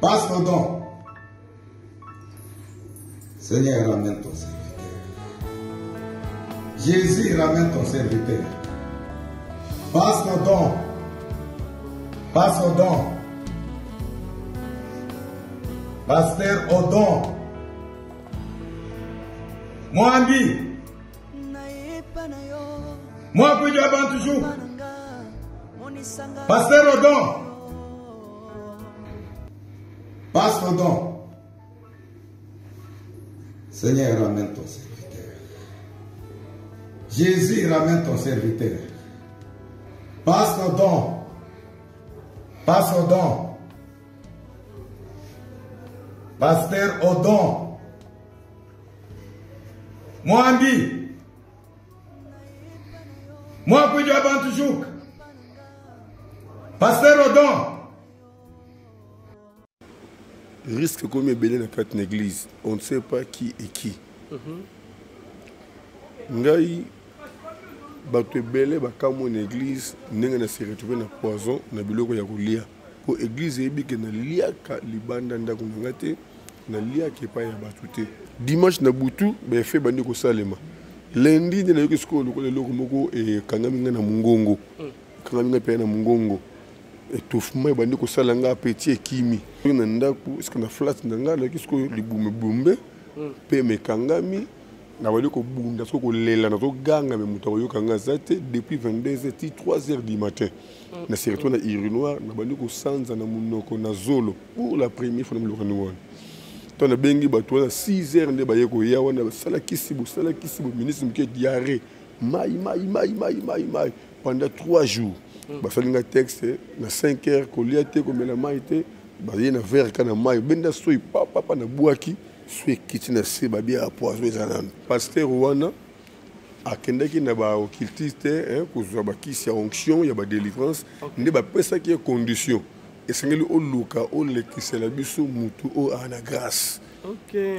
Passe ton don. Seigneur, ramène ton serviteur. Jésus, ramène ton serviteur. Passe ton don. Passe au don. Pasteur Odon. Moi, Andy. Moi, puis avant toujours. Pasteur Odon. Passe ton don. Seigneur, ramène ton serviteur. Jésus, ramène ton serviteur. Passe ton don. Passe au don. Pasteur Odon. Moi, Andy. Moi, puis avant toujours. Pasteur Odon. Risque comme il y a dans l'église, on ne sait pas qui est qui. Ngai, bato belé bakamo une église, n'enga na se retrouver na poison, na biloko ya kolia. Pour église ebi que na liaka libanda ndako ngate, na liaka pa ya batute. Dimanche na butu, be fait bandi ko salema. Lundi na yoki sko lokole loko moko e kangaminga na mungongo. Kangaminga pe na mungongo. Étouffement bandi ko salanga petit kimi. Na ndako est-ce que na flat ndanga la kisko libumbe bumbe pe me kangami na wali ko bunda ko lela na to ganga me muto yo kanga zate depuis 22h 3h du matin. Na se retourne na urinoir na bandi ko sanza na munoko na zolo pour la première fois na lo kanouan. To na bengi bato na 6h nde baye ko ya wana sala kisibu ministre mke diarrhée mai pendant 3 jours. Ba falinga texte na 5h ko liate ko mela maite ba yena verre kana mai benda soy papa na buaki soy kitina se ba bia poison ezana pasteur wana akendaki na ba occultiste ko zo ba kisi ya onction ya ba délivrance nde ba pesa ki condition esengeli o luka o lekisela biso mutu o ana grâce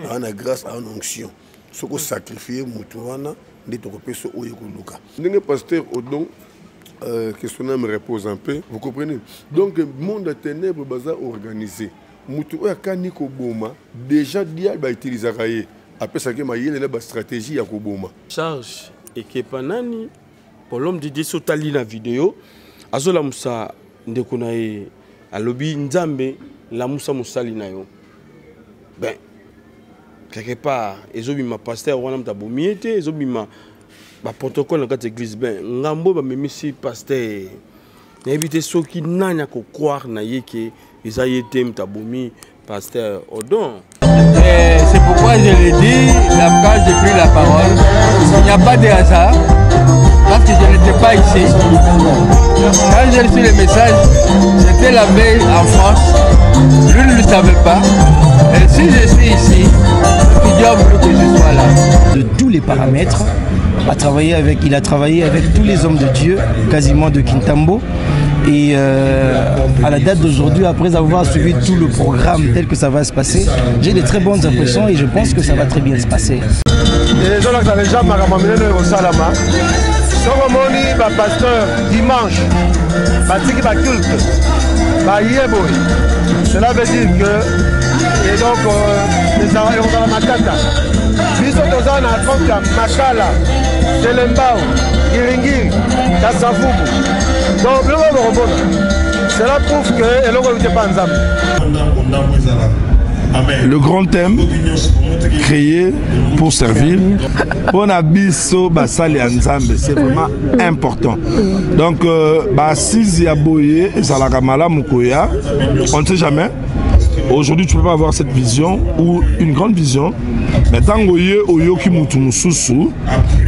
ana grâce ana onction soko sacrifier mutu wana nde to ko pesa o yeko luka ndenge pasteur Odon que son âme repose un peu, vous comprenez? Donc, le monde de ténèbres est organisé. Moutou a kani koboma, déjà dia ba utiliser raye. Après ça que ma yele la stratégie ya koboma. Charge et que panani pour l'homme de Dieu sotali na vidéo, azola musa ndeko na ye alobi nzambe la musa musali na yo. Ben quelque part, ezobima pasteur wana mtabomi ete, ezobima ba protocole dans l'église ben ngambo ba memisi pasteur na éviter ceux qui n'ont ko croire na yeke ezayete mtabomi pasteur Odon. C'est pourquoi je le dis, quand j'ai pris la parole, il n'y a pas de hasard, parce que je n'étais pas ici. Quand j'ai reçu le message, c'était la veille en France, lui ne le savait pas. Et si je suis ici, Dieu a voulu que je sois là. De tous les paramètres, il a travaillé avec tous les hommes de Dieu, quasiment de Kintambo. Et à la date d'aujourd'hui, après avoir suivi tout le programme tel que ça va se passer, j'ai de très bonnes impressions et je pense que ça va très bien se passer. Pasteur dimanche, cela veut dire que et donc les arrêts dans la Makata. Biso toza na compte ya Makala, Selembao, Giringiri, Kasavubu. Donc cela prouve que eloko n'était pas nzambe. Le grand thème créé pour servir, on a biso basali nzambe, c'est vraiment important. Donc basizi ya boye ezalaka malamu koya, on ne sait jamais. Aujourd'hui, tu ne peux pas avoir cette vision ou une grande vision. Mais tant que oyoki mutu mususu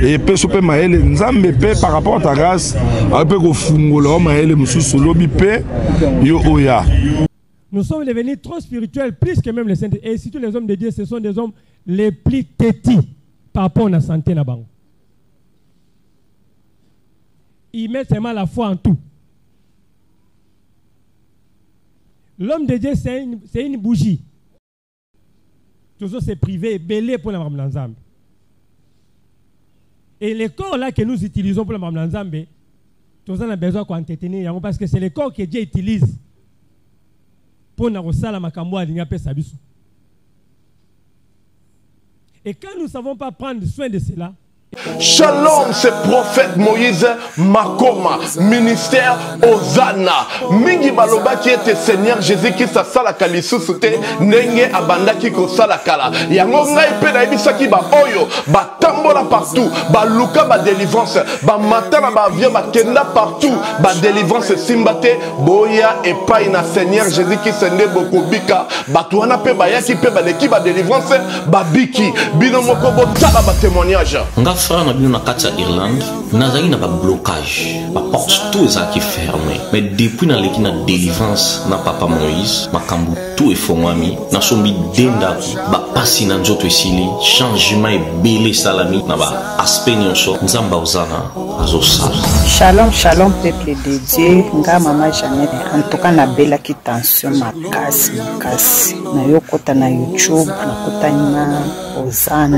et peso pe maele nzambe pe par rapport à ta grâce, pe ko fungola maele mususu lobi pe yo oya. Nous sommes devenus trop spirituels, plus que même les saints. Et surtout les hommes de Dieu, ce sont des hommes les plus têtis par rapport à la santé. Ils mettent seulement la foi en tout. L'homme de Dieu, c'est une bougie. Tout ça, c'est privé, belé pour la Madame Nzambe. Et les corps là que nous utilisons pour la Madame Nzambe, tout ça, on a besoin d'entretenir parce que c'est les corps que Dieu utilise pour na kosala makambo alinga pesa biso. Et quand nous ne savons pas prendre soin de cela, Shalom, c'est prophète Moïse Makoma, ministère Ozana. Mingi baloba qui était Seigneur Jésus qui sa sala kalisu sute nenge abanda ki ko sala kala. Yango ngai pe na ibisa ki ba oyo ba tambola partout, ba luka ba délivrance, ba matana ba via ba kenda partout, ba délivrance simbate boya et pas na Seigneur Jésus qui sende bokobika, ba tuana pe ba yaki pe ba leki ba délivrance, ba biki bino moko bo tala ba témoignage. Frère na bino na kati ya Irlande nazali na ba blocage ba porte tout ezalaki fermé mais depuis na leki na délivrance na papa Moïse makambo tout efongwami na sombi dendaki ba pasi na nzoto esili changement ebele salami na ba aspect nyonso nzamba ozana azosala. Shalom shalom peuple de Dieu nga mama Jeannette en tout cas na belaki tension makasi na yokota na YouTube na kota na Ozana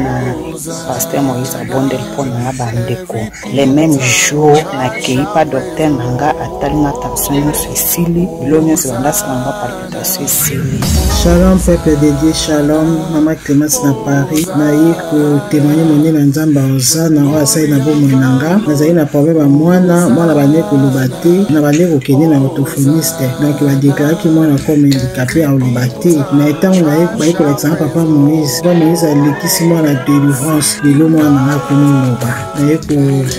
pasteur Moïse abondel pona bandeko les mêmes jours na keipa docteur nanga atalinga tension suicide bilonyo zanda sanga palpitation isili. Shalom peuple de Dieu, shalom mama Clémence na Paris na yiko témoigner moni na nzamba Ozana na wasai na bomo nanga nazali na problème mwana bane kolobate na bane kokende na orthophoniste donc ba déclaraki mwana comme handicapé à olobate na etango na yiko l'exemple papa Moïse alekisi mwana délivrance lelo mwana na komiloba na yiko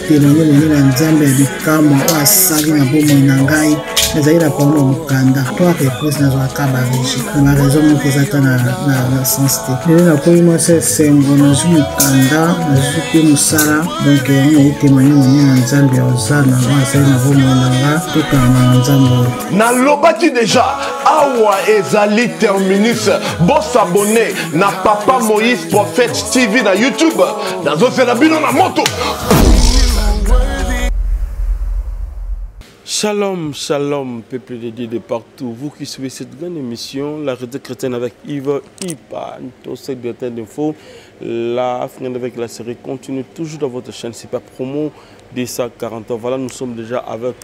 témoigner moni na nzambe ya bikamo asali na bomo na ngai nazali na problème mokanda toi réponse na zoaka ba régie na raison moko ezata na sens te lelo na komi moi c'est sengo na zu mokanda na zu pe musala donc on a témoigné moni na nzambe Ozana wasai na bomo na nga tukana na nzambe na lobaki déjà awa ezali terminus bon s'abonner na papa Moïse prophète TV na YouTube dans la bino na moto. Shalom, shalom, peuple de Dieu de partout. Vous qui suivez cette grande émission, la radio chrétienne avec Yves Ipa, tout cette bulletin d'info, la fin avec la série continue toujours dans votre chaîne, c'est pas promo des 140 ans. Voilà, nous sommes déjà avec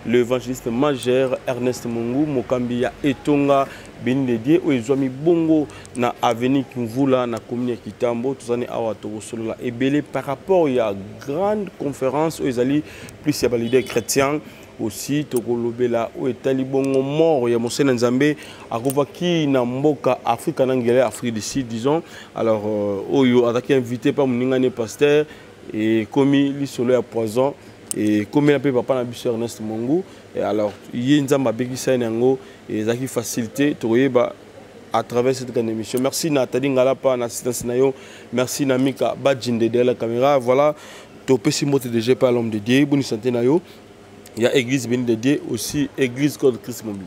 l'évangéliste majeur Ernest Mungu, Mokambia Etonga, Béni de Dieu, où ils ont mis bongo na avenue Kimvula, na commune Kitambo, tous années à Ouattara, et belé par rapport à la grande conférence où ils allaient plus y a leader chrétien. Aussi tokolobela o etali bongo mort ya Monseigneur Nzambe akovaki na mboka Afrika nangele Afrique du Sud disons alors oyo ataki invité par moningane pasteur et commis li solo ya poison et comme il appelle papa na biso Ernest Mungu et alors yi Nzamba bekisa nango et zaki facilité toyeba à travers cette grande émission. Merci Nathalie Ngalapa na assistance nayo, merci Namika Badjinde de la caméra. Voilà topé si moté de GP à l'homme de Dieu, bonne santé nayo. Il y a Église Béni de Dieu, aussi Église Code Christ Mobile.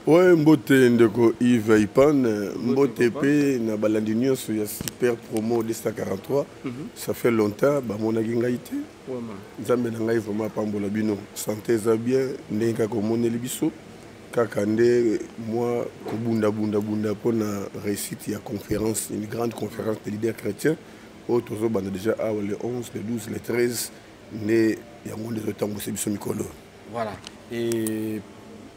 Oui, mbote ndeko Yves Ipan, mbote pe na balandi nyonso ya super promo de 143. Ça fait longtemps ba mona gingaité. Nzambe na ngai vraiment pambola bino. Santé za bien, ndenga ko moneli biso. Kaka nde moi ko bunda pour na réussite ya conférence, une grande conférence de leaders chrétiens. Autres banda déjà le 11, le 12, le 13 né. Voilà. Et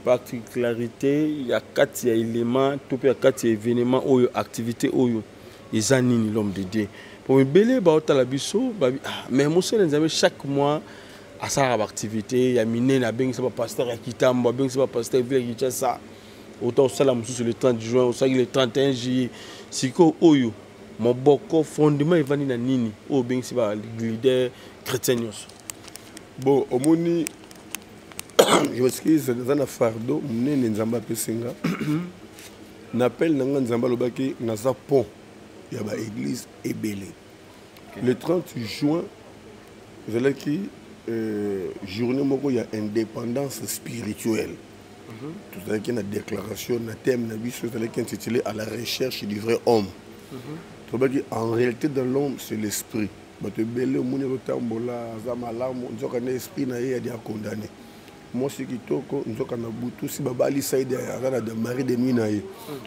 particularité, il y a 4 éléments, tout il y a 4 événements, activités, ils animent l'homme de Dieu. Pour me belé, mais mon seul chaque mois, à sa activité, il y a miné, il y a un pasteur qui t'a il y a un pasteur qui ça. Autant ça, sur le 30 juin, le 31 juillet, c'est que mon boko fondement est venu à Nini, au bien c'est le leader chrétien. Bon, au moni, je m'excuse, dans un fardeau, je suis Nzamba Pesenga. N'appelle Nanga Nzamba Lobaki, Naza Pont, il y a une église ébélée. Le 30 juin, vous allez qui journée où il y a indépendance spirituelle. Tout à l'heure, il y a une déclaration, un thème, vous allez qui intitulé à la recherche du vrai homme. En réalité, dans l'homme, c'est l'esprit. Bato belé muni rotambola za malamu nzoka na esprit na ye ya condamné moi ce qui toko nzoka na butu si babali saide azana de mari de nuit na ye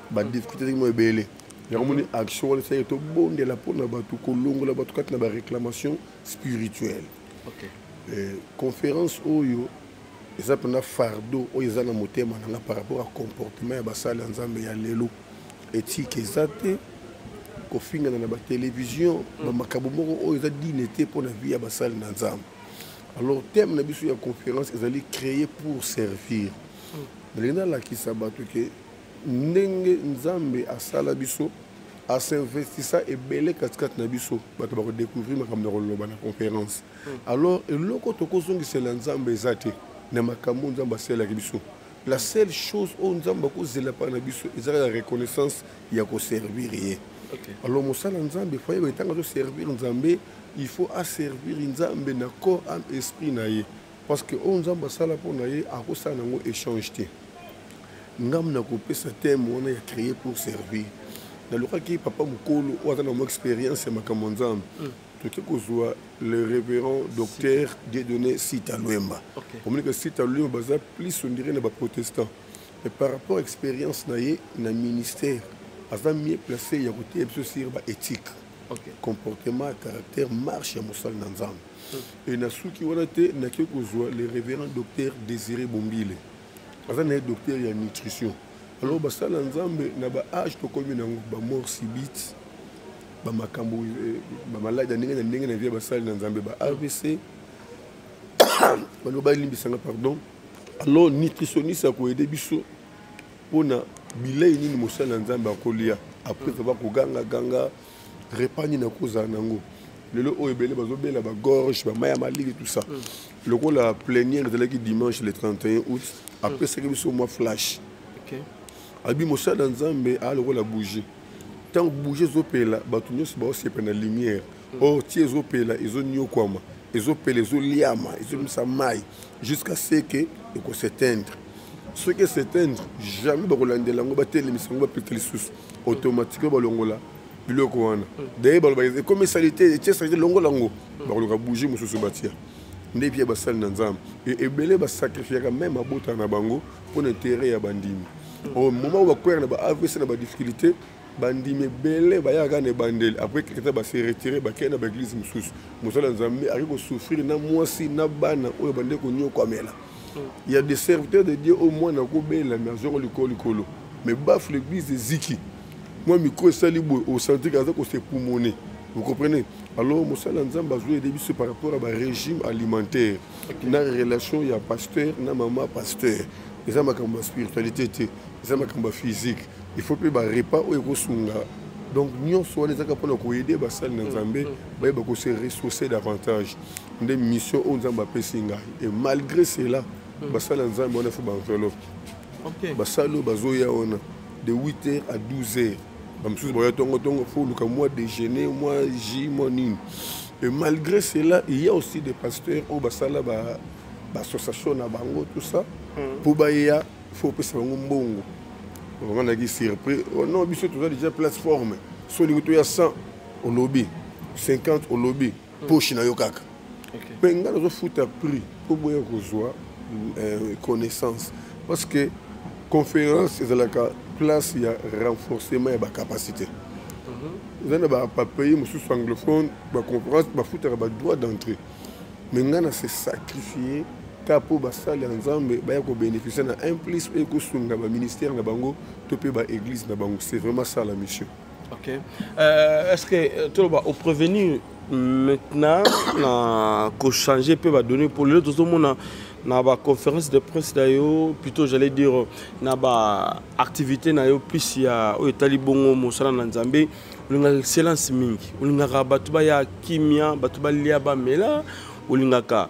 ba difficulté mo belé ya muni action wala sai to bonde la pona batu kolongola batu kat na ba réclamation spirituelle. OK. Conférence oyo eza mpena fardeau oyo eza na motema nanga par rapport à comportement ya basali ya nzambe ya lelo éthique eza te kofingana na batelevizio bamakambo moko oyo eza dine te mpo na vie ya basali na nzambe. Alors thème na biso ya conférence ezali créé pour servir. nalingi nalakisa bato ke ndenge nzambe asala biso asinvestisa ebele katikati na biso bato bakodécouvrir makambo na koloba na conférence. Alors eloko tokozongisela nzambe eza te na makambo nzambe asalelaki biso. La seule chose oyo nzambe akozela mpa na biso ezaka la reconnaissance ya koservir ye. Alors mosala nzambe foye etanga toservir nzambe il faut asservir nzambe na corps âme esprit na ye parce que oyo nzambe asala mpo na ye akosala nango échange te. Ngam na kopesa thème wana ya créé pour servir. nalukaki papa mokolo oyo aza na mo expérience ya makambo nzambe toke kozwa le révérend docteur Dieudonné Sita Lwemba. Omoni ke Sita Lwemba baza plus on dirait na baprotestant mais par rapport à expérience na ye na ministère aza mieux placé ya koteya biso sur baéthique comportement caractère marche ya mosala na nzambe. Et na suki wana te nake kozwa le révérend docteur Désiré Bombile aza na ye docteur ya nutrition. Alors basala nzambe na ba âge tokomi nango ba mort subite ba makambo ba malade ndenge na vie basala na nzambe ba AVC bano ba limbisanga pardon. Alors nutritionniste ko aider biso pona bilei nini mosala na nzambe akolia après ça va ko ganga repas ni na koza nango lelo oyo ebele bazobela ba gorge ba maya malili tout ça. Le ko la plénière de la dimanche le 31 août après c'est que biso mois flash. Abi mosala nzambe a lokola bouger tant bouger zopela bato nyonso baosepa na lumière or tie ezopela ezoniokwama ezopela ezoliama ezomisa mai jusqu'à ce que ekoséteindre ce que s'éteindre jamais bakolandela yango batelemisa yango bapeta lisusu automatiquement balongola biloko wana d'ailleurs baloba comme salité etie salité longola yango bakoloka bouger mosusu batia nde bia basali na nzambe ebele basacrifiaka même abota na bango mpo na intérêt ya bandimi. Au moment où on a AVC na difficulté, bandime belé bayaka na bandel après que ça va se retirer ba kena ba église mususu. Mosala nzambe ari ko souffrir na mwasi na bana oyo bande ko nyo kwamela. Il y a des serviteurs de Dieu au moins na ko bela na zoro likolo. Mais baf l'église ziki. Moi micro salibo au centre kaza ko se pulmoner. Vous comprenez? Alors mosala nzambe a joué début par rapport à ba régime alimentaire. Na relation ya pasteur na maman pasteur. Ça ma kamba spiritualité ça ma kamba physique il faut pas repas ou ekosunga donc nous soit les akapona ko aider basal na nzambe ba ko se ressourcer davantage des missions on nzamba pesinga et malgré cela basal nzambe on a fait ba enveloppe basalo bazoya on de 8h à 12h ba msusu ba tongo faut luka moi déjeuner moi j morning et malgré cela il y a aussi des pasteurs au basala ba association na bango tout ça pour baya faut que ça mbongo on a dit surpris non biso tout ça déjà plateforme so li to ya 100 au lobby 50 au lobby poche na yokaka mais ngalo zo futa prix pour boya kozwa connaissance parce que conférence c'est la place il y a renforcement et capacité vous avez pas payer monsieur anglophone ba conférence ba futa ba droit d'entrée mais ngana se sacrifier pour basali nzambe ba ko bénéficier na un plus et ko sunga ba ministère na bango to pe ba église na bango c'est vraiment ça la mission. OK. Est-ce que tu vas au prévenir maintenant na ko changer peut va donner pour le tout le monde na ba conférence de presse d'ailleurs plutôt j'allais dire na ba activité na yo plus ya o etali bongo mosala na nzambe ulinga excellence mingi ulinga batu ba ya kimia batu ba lia ba mela olingaka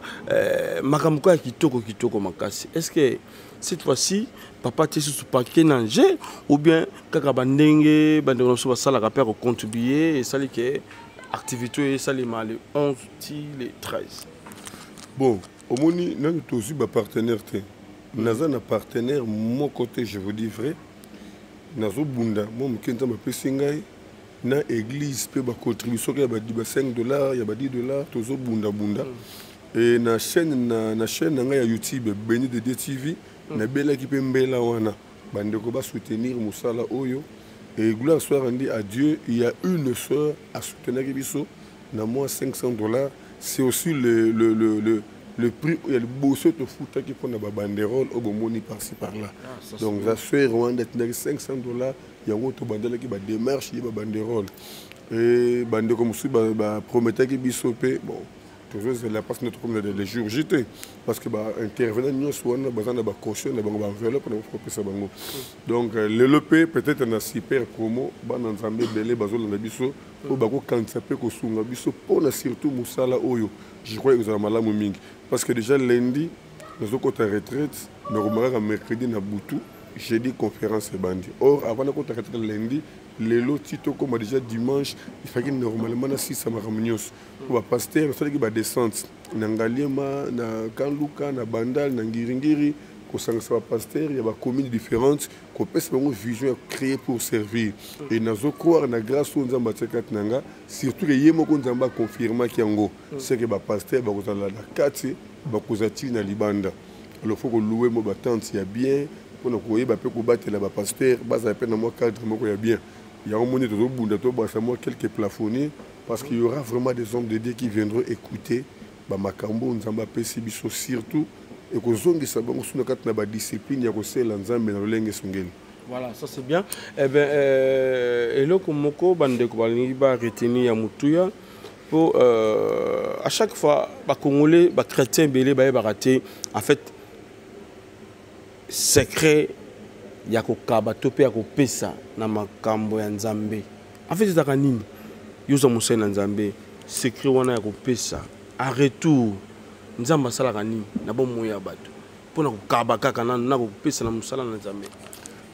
makamko ya kitoko makasi. Est-ce que cette fois-ci papa te sous paquet nanger ou bien kaka bandenge bandeko so basala ka père contribuer et ça li que activité ça li mal 11 le 13. Bon omoni nani tozu ba partenaire te naza na partenaire mon côté je vous dis vrai nazo bunda mo mkenta ma pesingai na église pe ba contribution ya ba $5 ya ba $10 tozo bunda et na chaîne na ya YouTube Béni de TV na bela ki pe mbela wana bandeko ba soutenir musala oyo et gloire soit rendue à Dieu. Il y a une sœur à soutenir biso na moi $500. C'est aussi le prix il y a le bosso de foot qui prend la banderole au moni par-ci par-là. Donc ça fait Rwanda $500 il y a un autre banderole qui va démarche il y a banderole et bande comme si promettait qui bisopé bon toujours c'est la passe notre comme les jours JT parce que intervenant nous soit on a besoin de caution de enveloppe pour ça bango. Donc le LP peut-être un super promo ban ensemble belé bazol na biso au bako quand ça peut ko sunga biso pour na surtout musala oyo je crois que vous avez malamu mingi parce que déjà lundi nous avons côté retraite mais on mercredi na butu jeudi conférence et bandi or avant de côté retraite lundi les lots tito comme déjà dimanche il fallait normalement na 6 samaramunios pour pasteur ça qui va descendre na ngaliema na kanluka na bandal na ngiringiri ko sanga sa pasteur il y a des communes différentes ko pesa une vision créée pour servir et nazo croire na grâce aux nzamba tsekat nanga surtout que yemo ko nzamba confirmer ki yango c'est que ba pasteur ba ko la kati ba ko zati na libanda alors faut que louer mo batante ya bien pour na ko yeba pe ko batela ba pasteur ba za pe na mo cadre mo ko ya bien. Il y a un moment où quelques plafonniers parce qu'il y aura vraiment des hommes de Dieu qui viendront écouter Makambo, Nzamba Pesibiso surtout et que zongi sabango suna katna ba discipline ya ko sela Nzambe na lolenge sungeli. Voilà, ça c'est bien. Eh bien, eloko moko bande ko balingi ba retenir ya mutuya pour à chaque fois ba congolais, ba chrétiens belé ba raté en fait secret ya kokaba tope ya kopesa na makambo ya Nzambe. En fait c'est nini yoza musena Nzambe secret wana ya kopesa en retour Nzamba salaka nini na bon moya bato pona kokaba kaka na kopesa na musala na Nzambe.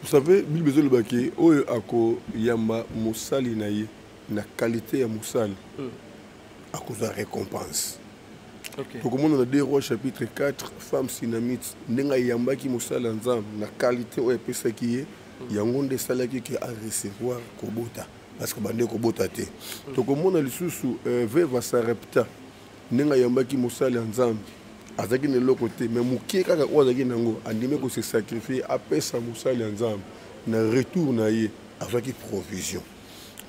Vous savez Bible bezolo baki oyo ako yamba musali na ye na qualité ya musali akoza récompense. Okay. Pour comment on a 2 Rois chapitre 4 femmes synamites nenga yamba ki musala Nzambe na qualité o epesa ki ye yango nde salaki ki a recevoir kobota parce que bande kobota te. To komona lisusu veva sarepta nenga yamba ki musala Nzambe azaki ne lokote mais mukie kaka o azaki nango andime ko se sacrifier apesa musala Nzambe na retour na ye azaki provision.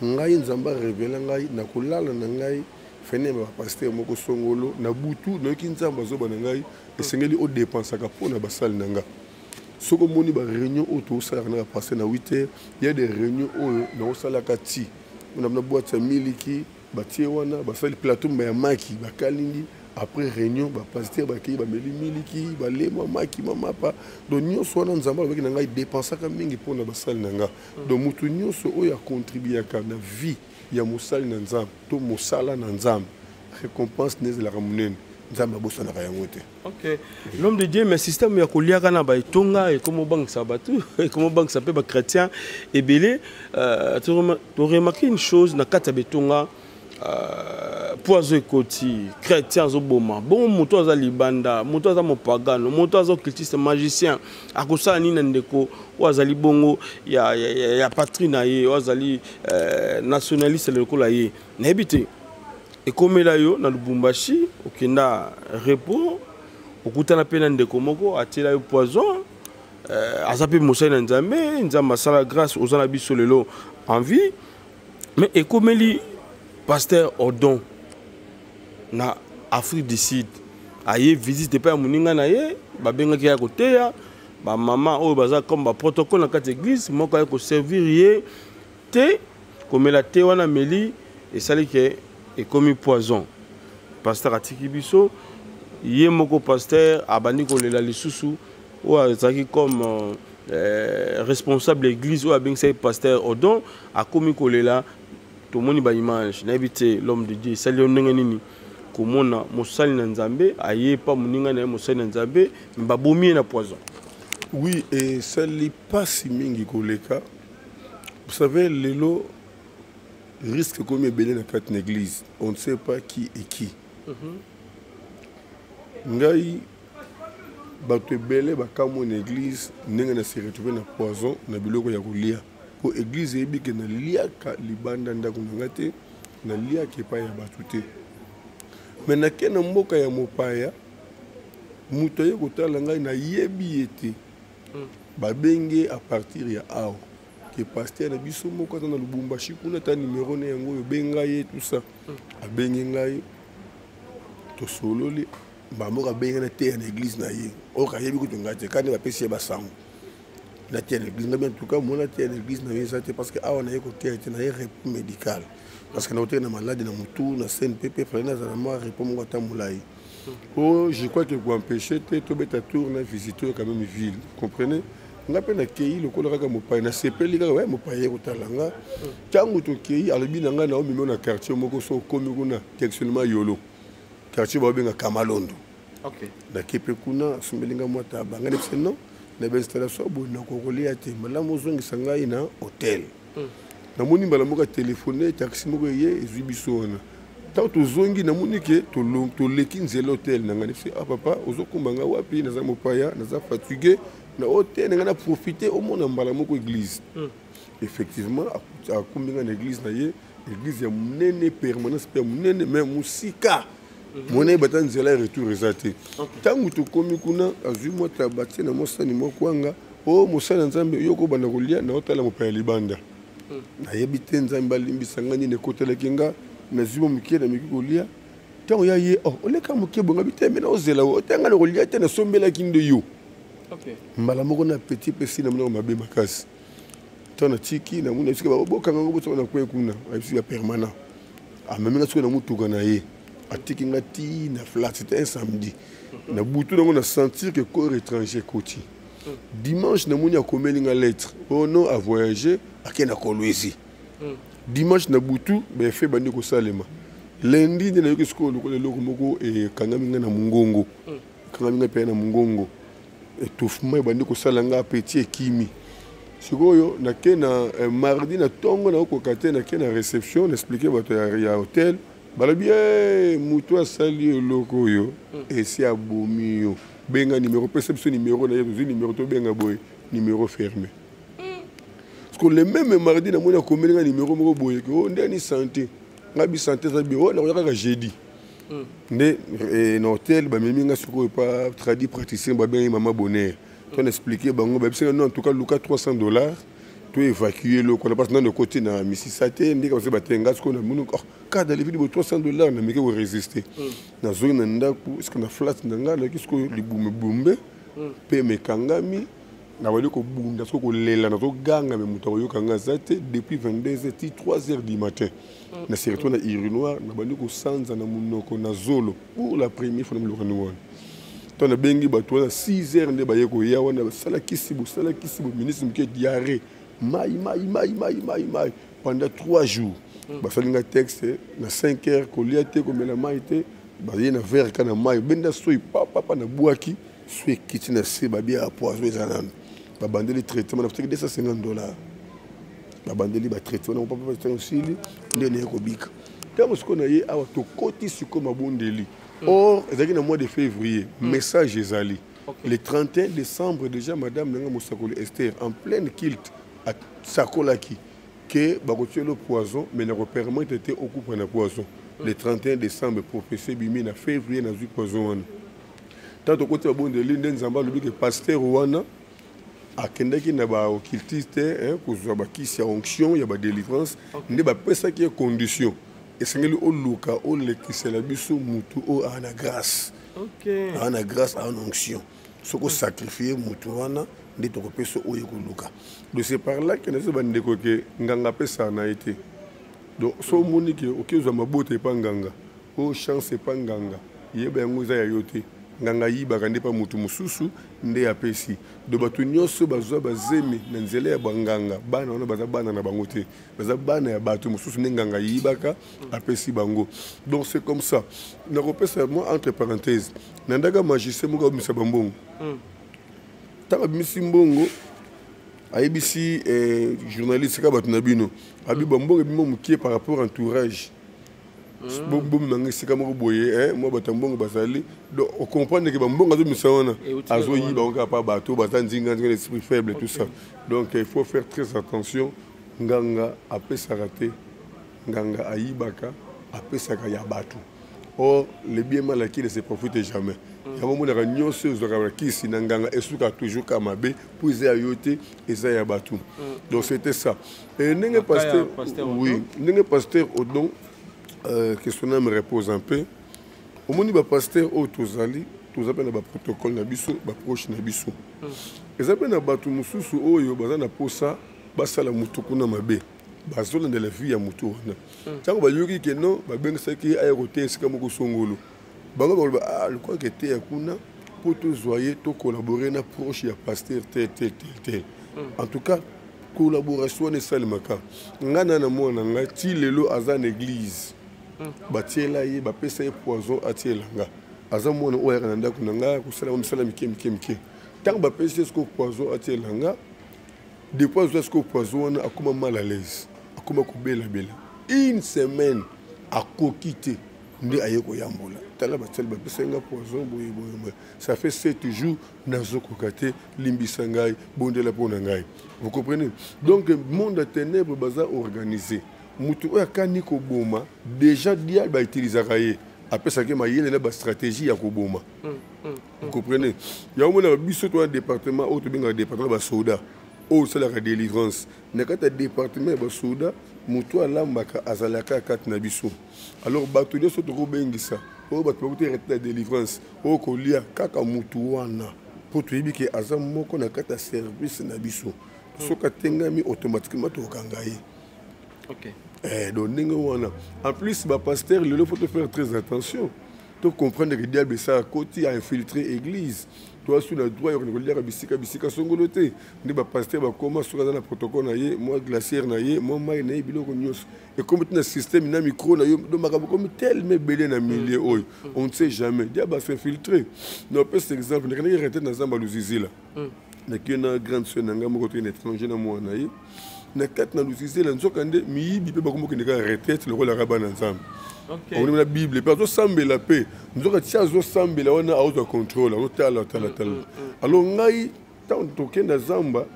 Ngai Nzamba révéler ngai na kolala na ngai fene ba pasteur moko songolo na butu na kinzamba zo banangai esengeli o dépensaka pona basali nanga soko moni ba réunion auto sala na passer na 8h il y a des réunions na osala kati on a boîte ya miliki batie wana basali plateau ya maki bakalingi après réunion ba pasteur ba ki ba meli miliki ba lema maki mama pa donc nyonso wana Nzamba ba ki nanga dépensaka mingi pona basali nanga donc mutu nyonso oyo a contribuer ka na vie il y a musali na Nzambe to musala na Nzambe récompense nez la ramunene Nzambe bossa na kayangote. OK. L'homme de Dieu mais système ya koliaka na ba itonga et comme banque sabatu et comme banque ça peut ba chrétien et belé tu remarqué une chose na kata betonga poizo ekoti chrétien zo boma bon moto za libanda moto za mopagano moto za cultiste magicien akosala nini ndeko wazali bongo ya patrie na ye wazali nationaliste lekola ye na ebité ekomela yo na Lubumbashi okenda repos okutana pena ndeko moko atela yo poison azape mosala Nzambe Nzamba sala grâce aux ana biso lelo en vie mais ekomeli pasteur Odon na Afrique du Sud aye visite pa muninga na ye babenga ki ya koteya ba mama oyo baza comme ba protocole na kati église moko ya ko servir ye te komela te wana meli et sali ke et comme poison pasteur atiki biso ye moko pasteur abandi ko lela lisusu ou azaki comme responsable église ou abenga pasteur Odon a komi ko lela to moni ba image na ebité l'homme de Dieu sali ndenge nini komona mosali na Nzambe aye pa muninga na mosali na Nzambe mbabomi na poison. Oui, et ça n'est pas si mingi koleka. Vous savez lelo risque comme belé na quatre église, on ne sait pas qui est qui. Ngai bato belé ba kamo na église ndenge na se retrouver na poison na biloko ya kolia. Pour église ebi ke na liaka libanda ndako ngate na liaka pa ya batute. Mais na kena mboka ya mopaya muto ye kotala ngai na yebi ete babenge à partir ya ao que pasteur na biso moko na Lubumbashi kuna ta numéro na yango benga ye tout ça abenge ngai to sololi mbamoko abengana te na église na ye oka yebi kutunga te kandi bapesi ba sango na te na église mais en tout cas mona te na église na ye ça parce que awa na ye côté te na ye repos médical parce que na côté na malade na mutu na CNPP fallait na za moi repos mo tamulai. Oh, je crois que pour empêcher to beta tour na visiter quand même ville, comprenez? On a peine kei le kolo kaka mopai na sepeli kaka ouais mopai ko talanga. Tango to kei alobi nanga na omi na quartier moko so komi kuna directement yolo. Quartier ba benga Kamalondo. OK. Na kepe kuna sumbelinga mota banga ne non na be installation bo na ko kolia te malamu zongi sanga ina hôtel. Na moni mbala moko téléphoner taxi moko ye ezubisona. Tant to zongi na moni ke to leki nzela hôtel na ngani fi ah papa ozokumbanga wapi na za mopaya na za fatigué na hôtel na ngana profiter au monde mbala moko église. Effectivement a kumbinga na église na ye église ya munene permanence per munene mais musika mona bata nzela retour resate. Tangu to komi kuna azui mo tabati na mosani moko anga o mosana nzambe yoko bana kolia na hôtel mopaya libanda. Na yebite nzambe limbisanga ni ne kotela kinga na zumo mukie na miki kolia tango ya ye oh oleka mukie bonga biteme na ozela o tanga na kolia te na sombela kindo yo. OK. Mbala moko na petit pesi na mona mabe makasi tona tiki na muna sika ba boka ngo botso na kwe kuna ayisi ya permanent a même na na mutuka na ye atiki ngati na flat c'était un samedi na butu na sentir que corps étranger koti dimanche na muna komeli nga lettre oh non à voyager akena kolwezi. Dimanche na butu be fait bandi ko salema lundi de na yoki skolo ko le loko moko e kangami na mungongo kangami pe na mungongo e tofuma bandi ko salanga petit kimi sikoyo na kena mardi na tongo na ko kate na kena réception expliquer bato ya hôtel balabi mutu asali loko yo et si abomi yo benga numéro perception numéro na yo numéro to benga boy numéro fermé. Parce que le même mardi, on a commis un numéro de boye. On a une santé. On a une santé, on a jeudi. Dans l'hôtel, on a pas traduit praticien, on a maman bonheur. On a expliqué, en tout cas, Lucas $300, tout évacuer le qu'on a passé dans le côté de Mississauga, on a dit que on a mon cas de l'évidence $300, on a mis que résister. Dans la zone est-ce qu'on a flat dans la qu'est-ce que les boumbe, peme kangami. Na wali ko bunda so ko lela na to ganga me muto yo kanga zate depuis 22h 3h du matin na surtout na urinoir na bandi ko sanza na munoko na zolo pour la première fois na lo kanwa to na bengi bato na 6h nde ba yeko ya wana sala kisibu ministre mke diarrhée mai pendant 3 jours ba salinga texte na 5h ko liate ko mela maite ba yena verre kana mai benda soy papa na buaki soy kitina se ba bia poison ezanana ba bandeli traitement na peut-être $250 ba bandeli ba traitement na papa ba aussi ndene ko bika kama siko na ye awa to koti siko mabondeli or ezaki na mois de février message ezali le 31 décembre déjà madame Nanga Mosakoli Esther en pleine kilt à Sakolaki que ba kotier le poison mais na permettre était occupé na poison le 31 décembre professeur bimi na février na zu poison tant au côté bondeli ndenzamba lobi que pasteur wana akendaki na ba occultiste kozwa ba kisi ya onction ya ba délivrance nde ba pesa ki condition esengeli oluka olekisela biso mutu o ana grâce. OK. Ana grâce à onction soko sacrifier mutu wana nde to kopesa o yekoluka de c'est par là que nese bandeko ke nganga pesa na été donc so monique okezwa mabote pa nganga o chance pa nganga yeba yango za ya yote nganga yibaka nde pa mutu mususu nde apesi do bato nyonso bazwa bazemi na nzela ya banganga bana wana baza bana na bango te baza bana ya bato mususu nde nganga yibaka apesi bango. Donc c'est comme ça na kopesa moi entre parenthèses nandaka magicien moko abimisa bambongo tanga bimisi mbongo ayebisi journaliste ka bato na bino abi bambongo bimo mukie par rapport entourage bom nanga sika moko boye moi batambongo basali donc on comprend que bambongo azo misana azo yiba on pas bateau batanzinga l'esprit faible tout ça donc il faut faire très attention nganga apesa raté nganga ayibaka apesa ka ya bateau or le bien mal qui ne se profite jamais ya mo na nyonso zo ka kisi na nganga esuka toujours kamabe pour za yote et za ya bateau donc c'était ça et n'enge pasteur oui n'enge pasteur Odon que son âme repose un peu. omoni bapasteur oyo tozali toza mpe na baprotocole na biso baproche na biso eza mpe na bato mosusu oyo baza na posa basala motu kuna mabe bazolandela vie ya motu wana ntango bayoki ke non babengisaki aya koteya esika moko songolo bango bakoloba lokwaka eteya kuna mpo tozwa ye tocollabore na proche ya pasteur tel en tout cas collaboration wana esalemaka ngai na mwana ngai ti lelo aza na église batiela ye bapesa ye poison atielanga aza mwana oyo ayaka na ndako na ngai kosala misala mike ntango bapesi ye siko poison atielanga depuis azwa siko poison wana akoma mal à l'aise akoma kobelabela une semaine akoki te nde aye koyambola tala batiela bapesa nga poison boye ça fait 7 jours nazokoka te limbisa ngai bondela mpo na ngai vous comprenez donc monde ya ténèbre baza organisé mutu oyo akani koboma déjà diable bautilisaka ye apesaki mayele na bastratégie ya koboma vous comprenez ya omona biso to un département oyo tobengaka département basoda oyo osalaka délivrance na kati ya département ya basoda mutu alambaka azalaka kati na biso alors bato nyonso tokobengisa oyo bato bakuti rete ya délivrance oyo kolia kaka mutu wana mpo toyebi ke aza moko na kati ya service na biso soki atengami automatiquement tokokanga ye donc ndenge wana en plus bapasteur lelo faut faire très attention to comprendre que diable ça côté a infiltré église toi sous le droit on regarde bisika songolo te ndi bapasteur bakoma soka na protocole na ye moi glaciaire na ye moi mai na ye biloko nyos et comme tout un système na micro na yo do makabo comme tellement belé na milieu oyo on ne sait jamais diable s'est infiltré no peut cet exemple na kana rete na zamba luzizila na kina grande sœur na ngamo côté étranger na moi na ye na kati na luzizila nzokande miyibi pe bakomokende ka retraite le rôle arabe na nzambe on est la Bible pe azosambela pe nzokati azosambela wana auto contrôle otala tala alors ngai tant tokenda zamba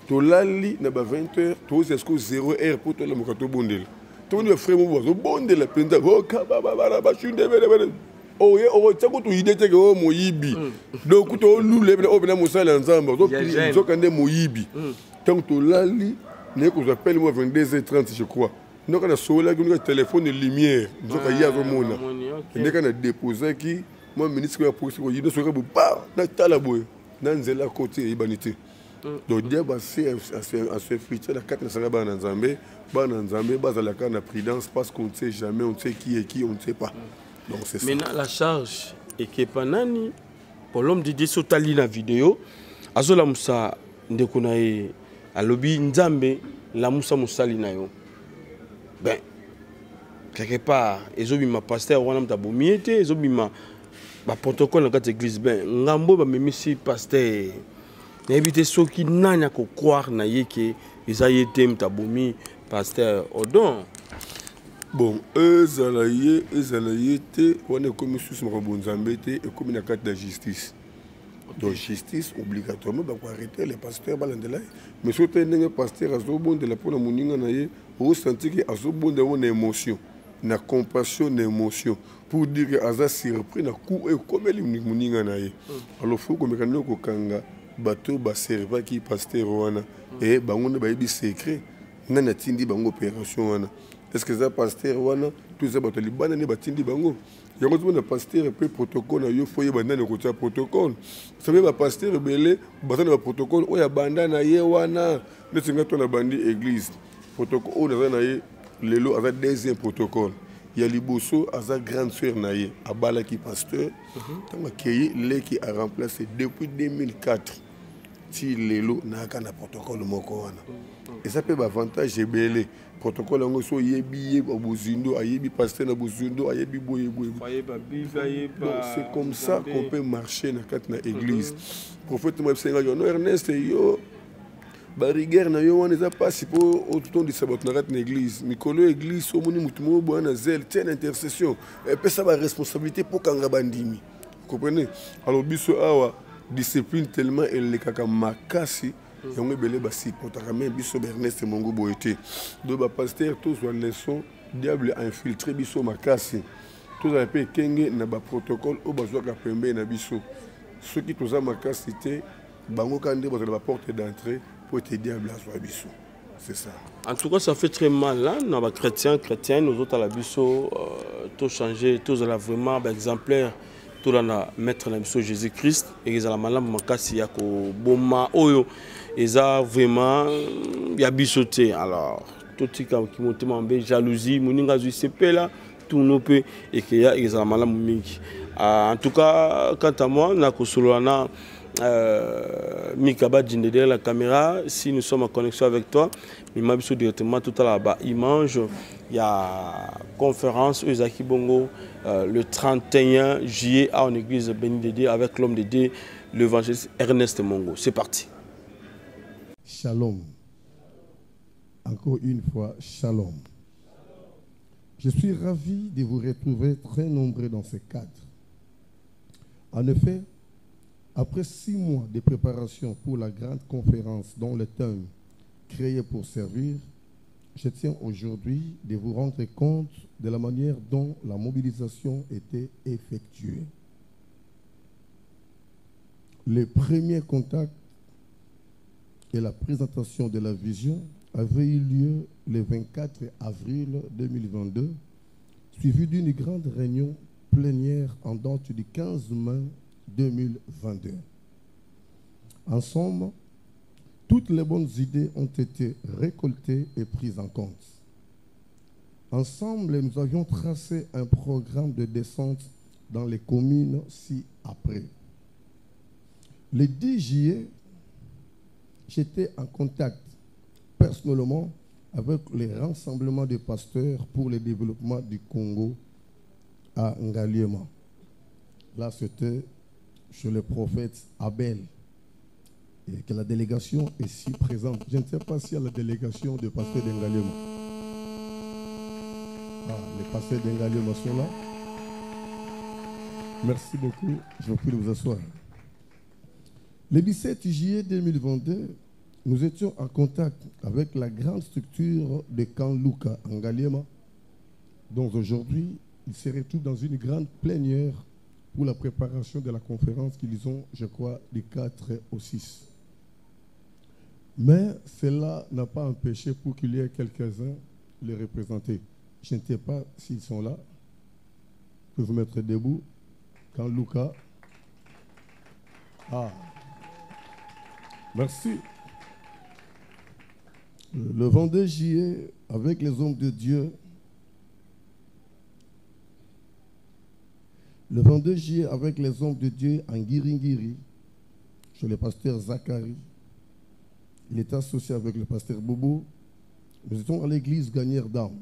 tolali na ba 20h tozi esko 0h pour tola mokato bondela toni ba frère mo bozo bondela penda o kababa ba shunde bele oh ye o tsako to idete ke o moyibi donc to lule o bena mosala nzamba nzokande moyibi tant tolali ne ko j'appelle moi 22h30 je crois donc on a sola que téléphone de lumière donc il y a mona ne kana déposer qui moi ministre ya police ko yido soka ba na tala boy na nzela côté ibanité donc dia ba c'est à se friter la carte na sanga ba na nzambe ba za la carte na prudence parce qu'on ne sait jamais on sait qui est qui on ne sait pas donc c'est ça maintenant la charge ekepanani pour l'homme de Dieu sotali na vidéo azola musa ndeko na ye alobi nzambe la musa musali na yo ben quelque part ezobima pasteur wana mtabomi ete ezobima ba protocole na kati église ben ngambo ba memisi pasteur na éviter soki nanya ko croire na yeke ezayete mtabomi pasteur odon bon ezalaye te wana comme sous mo bonzambe te et comme na kati de justice donc justice obligatoirement ba ko arrêter les pasteurs balandela mais surtout ndenge pasteur azobondela pona muninga na ye au senti que azobondela na émotion na compassion na émotion pour dire que aza surpris na coup et comme ele muninga na ye alors faut que mekano ko kanga bato ba serva ki pasteur wana et bango na ba yebi secret na tindi bango opération wana est-ce que ça pasteur wana tout ça bato libana ne batindi bango yango tuna pasteur pe protocole na yo foye banda na kotia protocole ça veut ba pasteur belé batana ba protocole o ya banda na ye wana ne tinga to na bandi église protocole o na ye lelo avec deuxième protocole il y a liboso aza grande sœur na ye abala ki pasteur tanga keye leki a remplacé depuis 2004 ti lelo na kana protocole moko wana et ça peut avantage belé protocole ngo so yebi bozindo ayebi pasteur na bozindo ayebi boye c'est comme ça qu'on peut marcher na kat na église prophète mo senga yo no Ernest yo bariguer na yo wana za pasi po autour de sabat na kat na église mikolo église so moni mutumo bwana zel telle intercession et peut ça ba responsabilité pour kanga bandimi vous comprenez alors biso awa discipline tellement elle le kaka makasi yango belé basi potaka même biso Ernest Mongo boyete do ba pasteur tous wa leçon diable a infiltré biso makasi tous a pe kenge na ba protocole o bazwa ka pembe na biso ceux qui tous a makasi te bango kande ba la porte d'entrée pour te diable a soi biso c'est ça en tout cas ça fait très mal là na ba chrétien nous autres à la biso tout changer, tout là vraiment exemplaire, tout là mettre dans le Jésus-Christ et ils ont malam makasi ya ko boma oyo ils ont vraiment ya bisoté alors tout qui monte en jalousie moninga zuisepe là tout nous peut et que ya ils ont malam mingi en tout cas quant à moi na ko solana Mikaba Djinde derrière la caméra, si nous sommes en connexion avec toi, il m'a vu directement tout à l'heure. Image, il y a conférence Eusaki Bongo le 31 juillet en église Béni Dédé avec l'homme de Dieu, l'évangéliste Ernest Mongo. C'est parti. Shalom. Encore une fois, shalom. Je suis ravi de vous retrouver très nombreux dans ce cadre. En effet, après 6 mois de préparation pour la grande conférence dont le thème « Créé pour servir », je tiens aujourd'hui de vous rendre compte de la manière dont la mobilisation était effectuée. Le premier contact et la présentation de la vision avaient eu lieu le 24 avril 2022, suivi d'une grande réunion plénière en date du 15 mai 2022. En somme, toutes les bonnes idées ont été récoltées et prises en compte. Ensemble, nous avions tracé un programme de descente dans les communes ci-après. Le 10 juillet, j'étais en contact personnellement avec les rassemblements de pasteurs pour le développement du Congo à Ngaliema. Là, c'était chez le prophète Abel. Et que la délégation est si présente. Je ne sais pas s'il y a la délégation des pasteurs d'Engaliema. Les pasteurs d'Engaliema sont là. Merci beaucoup. Je vous prie de vous asseoir. Le 17 juillet 2022, nous étions en contact avec la grande structure de Kanluka en Ngaliema, dont aujourd'hui, ils se retrouvent dans une grande plénière pour la préparation de la conférence qu'ils ont, je crois, du 4 au 6. Mais cela n'a pas empêché pour qu'il y ait quelques-uns les représenter. Je ne sais pas s'ils sont là. Je peux vous mettre debout. Quand Luca. Ah. Merci. Le 22 juillet, avec les hommes de Dieu, le 22 juillet, avec les hommes de Dieu en Giringiri, chez le pasteur Zachary, il était associé avec le pasteur Bobo. Nous étions à l'église Gagnère d'Armes.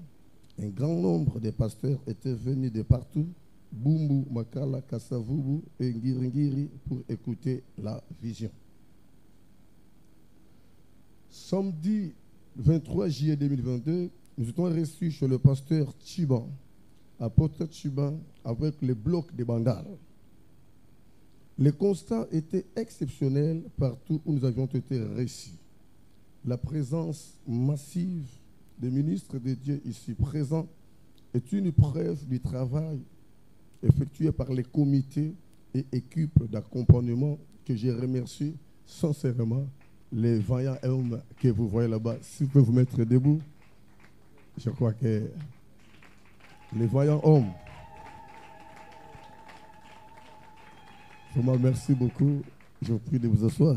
Un grand nombre de pasteurs étaient venus de partout, Bumbu, Makala, Kassavubu et Giringiri, pour écouter la vision. Samedi 23 juillet 2022, nous étions reçus chez le pasteur Chiban, à Porte Chiban, avec le bloc de Bandal. Le constat était exceptionnel partout où nous avions été reçus. La présence massive des ministres de Dieu ici présents est une preuve du travail effectué par les comités et équipes d'accompagnement que j'ai remercié sincèrement les vaillants hommes que vous voyez là-bas. Si vous pouvez vous mettre debout, je crois que les vaillants hommes. Vraiment, merci beaucoup. Je vous prie de vous asseoir.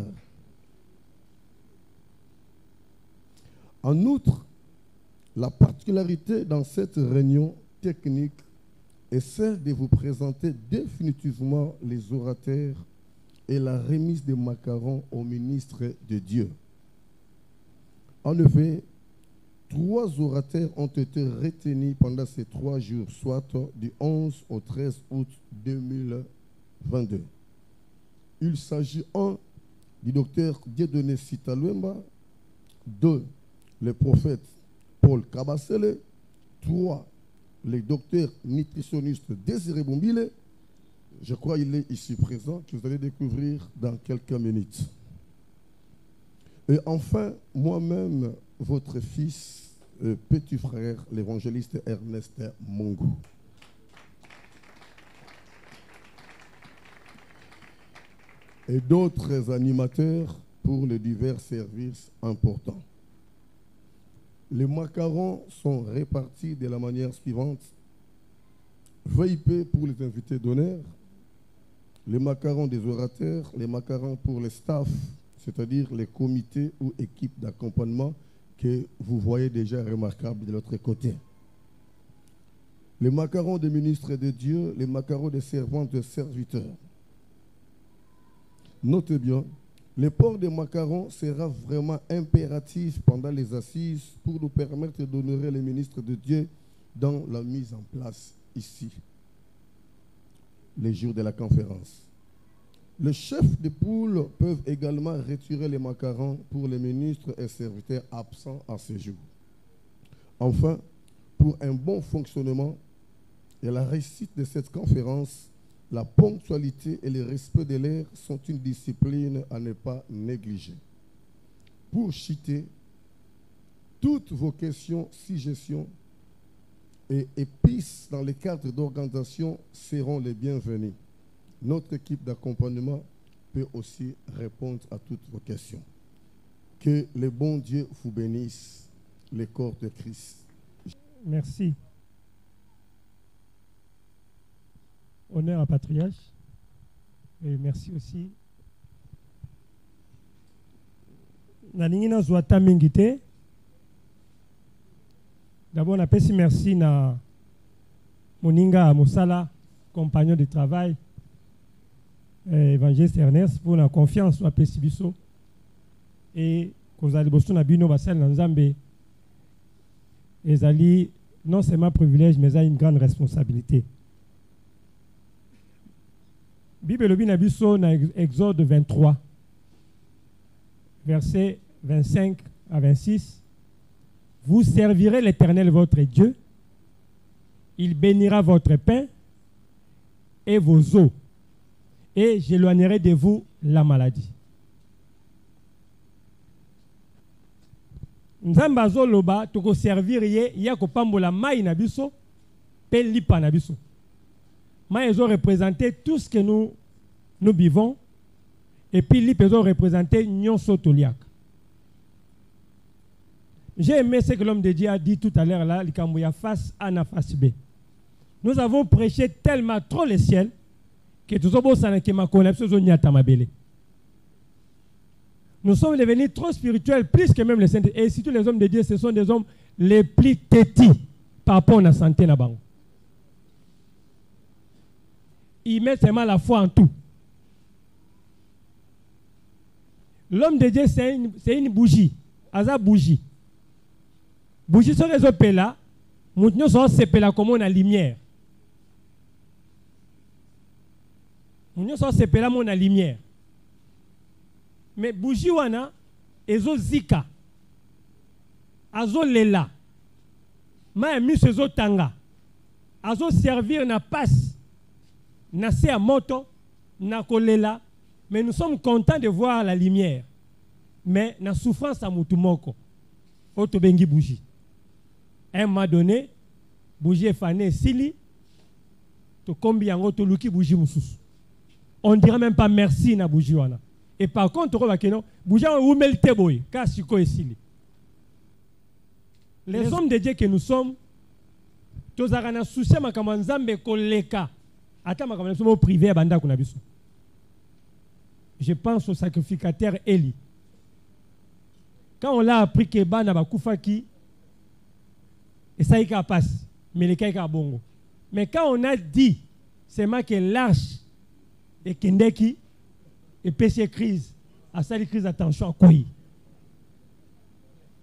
En outre, la particularité dans cette réunion technique est celle de vous présenter définitivement les orateurs et la remise des macarons au ministre de Dieu. En effet, 3 orateurs ont été retenus pendant ces 3 jours, soit du 11 au 13 août 2022. Il s'agit 1 du docteur Dieudonné Sitaluemba, 2 le prophète Paul Kabasele, 3 le docteur nutritionniste Désiré Bombile. Je crois qu'il est ici présent, que vous allez découvrir dans quelques minutes. Et enfin, moi-même, votre fils, petit frère, l'évangéliste Ernest Mongo. Et d'autres animateurs pour les divers services importants. Les macarons sont répartis de la manière suivante. VIP pour les invités d'honneur, les macarons des orateurs, les macarons pour les staffs, c'est-à-dire les comités ou équipes d'accompagnement que vous voyez déjà remarquables de l'autre côté. Les macarons des ministres de Dieu, les macarons des servantes et serviteurs. Notez bien, le port des macarons sera vraiment impératif pendant les assises pour nous permettre d'honorer les ministres de Dieu dans la mise en place ici, les jours de la conférence. Les chefs de poule peuvent également retirer les macarons pour les ministres et serviteurs absents à ce jour. Enfin, pour un bon fonctionnement et la réussite de cette conférence, la ponctualité et le respect de l'heure sont une discipline à ne pas négliger. Pour citer, toutes vos questions, suggestions et pistes dans les cadres d'organisation seront les bienvenues. Notre équipe d'accompagnement peut aussi répondre à toutes vos questions. Que le bon Dieu vous bénisse, le corps de Christ. Merci. Honneur à Patriarche. Et merci aussi. Naningina Zwata Mingite. D'abord, on appelle merci na Moninga Moussala, compagnon de travail, évangéliste Ernest, pour la confiance à Pessibiso. Et que vous allez bosser na bino basel Nzambe. Et ali, non seulement privilège, mais une grande responsabilité. Bible Lobi Nabiso na Exode 23, versets 25 à 26. Vous servirez l'Éternel votre Dieu, il bénira votre pain et vos eaux, et j'éloignerai de vous la maladie. Nzamba zoloba toko servir ye ya ko pambola mai na biso pe lipa na biso. Mai ezo représenter tout ce que nous buvons et puis lipa ezo représenter nyonso toliak. J'ai aimé ce que l'homme de Dieu a dit tout à l'heure là, l'Ikambouya face A na face B. Nous avons prêché tellement trop le ciel que tout ça nous sommes devenus trop spirituels, plus que même les saints. Et surtout les hommes de Dieu, ce sont des hommes les plus têtis par rapport à la santé. Ils mettent seulement la foi en tout. L'homme de Dieu, c'est une bougie. Aza bougie. Bougie sur les autres là, nous sommes séparés comme on a lumière. Nous sommes séparés comme on a lumière. Mais bougie wana ezo zika azo lela ma mis ezo tanga azo servir na passe na se à moto na kolela, mais nous sommes contents de voir la lumière, mais na souffrance à mutumoko oto bengi bougie. À un moment donné bougie fané sili to kombi yango to luki bougie mususu, on dirait même pas merci na bougie wana. Et par contre, les hommes de Dieu que nous sommes, je pense au sacrificateur Eli. Quand on l'a appris que Bana Bakufaki, et ça y passe, mais les cas bongo. Mais quand on a dit, c'est moi que l'arche et Kendeki, et péché crise, à ça les crises attention à quoi.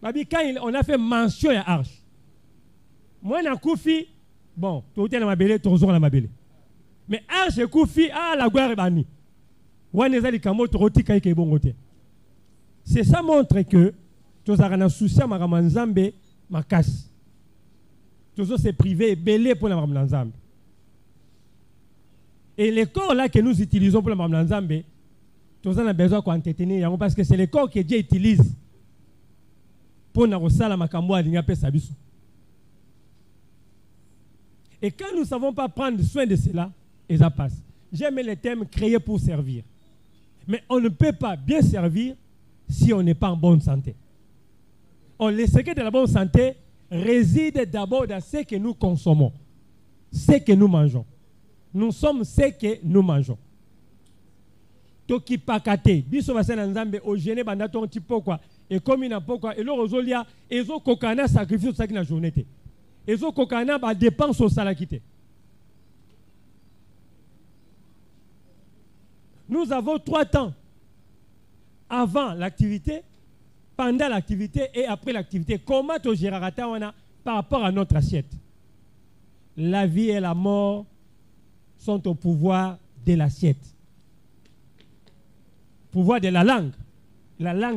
Quand on a fait mention à Arche, moi na Koufi, bon, tout est dans ma belle, toujours dans ma belle. Mais Arche et Koufi, ah la gloire est bannie. C'est ça montre que tous les soucis à Maramanzambe, ma casse. Tous c'est privé et belé pour la Maramanzambe. Et les corps là que nous utilisons pour la Maramanzambe, tous on a besoin d'entretenir parce que c'est le corps que Dieu utilise pour nous resala makambo alinga pe sabiso. Et quand nous ne savons pas prendre soin de cela, et ça passe. J'aime le thème créé pour servir. Mais on ne peut pas bien servir si on n'est pas en bonne santé. Le secret de la bonne santé réside d'abord dans ce que nous consommons. ce que nous mangeons. Nous sommes ce que nous mangeons. Toki pakate, biso basena nzambe o gêné banda ton petit pourquoi et comme ina pourquoi et le rosolia ezo kokana sacrifice ça qui na journée té. Ezo kokana ba dépense au salakité. Nous avons 3 temps. Avant l'activité, pendant l'activité et après l'activité. Comment tu géreras par rapport à notre assiette? La vie et la mort sont au pouvoir de l'assiette. Pouvoir de la langue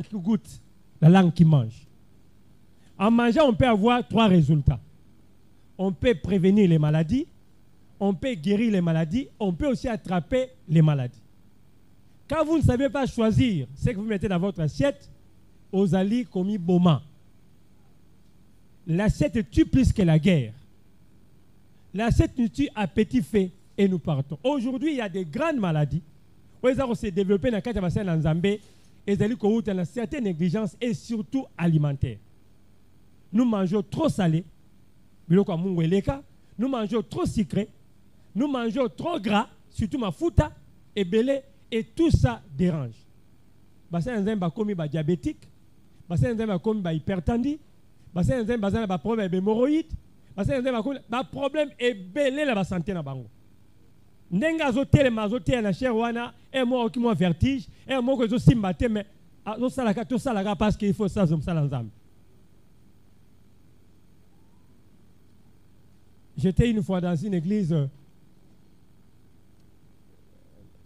qui goûte, la langue qui mange. En mangeant, on peut avoir 3 résultats. On peut prévenir les maladies, on peut guérir les maladies, on peut aussi attraper les maladies. Quand vous ne savez pas choisir ce que vous mettez dans votre assiette, aux alliés commis boma. L'assiette tue plus que la guerre. L'assiette nous tue à petit feu et nous partons. Aujourd'hui, il y a des grandes maladies. Où s'est développé dans le Nzambé, et une certaine négligence et surtout alimentaire. Nous mangeons trop salé, nous mangeons trop sucré, nous mangeons trop gras, surtout ma fouta et belé. Et tout ça dérange. Bassin nzemba komi ba diabétique, bassin nzemba komi ba hypertendie, bassin nzemba bazana ba problème hémorroïde, bassin nzemba komi ba problème et belé la ba santé na bango. Ndenga zo telema zo tela na cher wana et moi qui moi vertige et moi que zo simbate mais zo salaka to salaka parce qu'il faut ça zo sala nzambe. J'étais une fois dans une église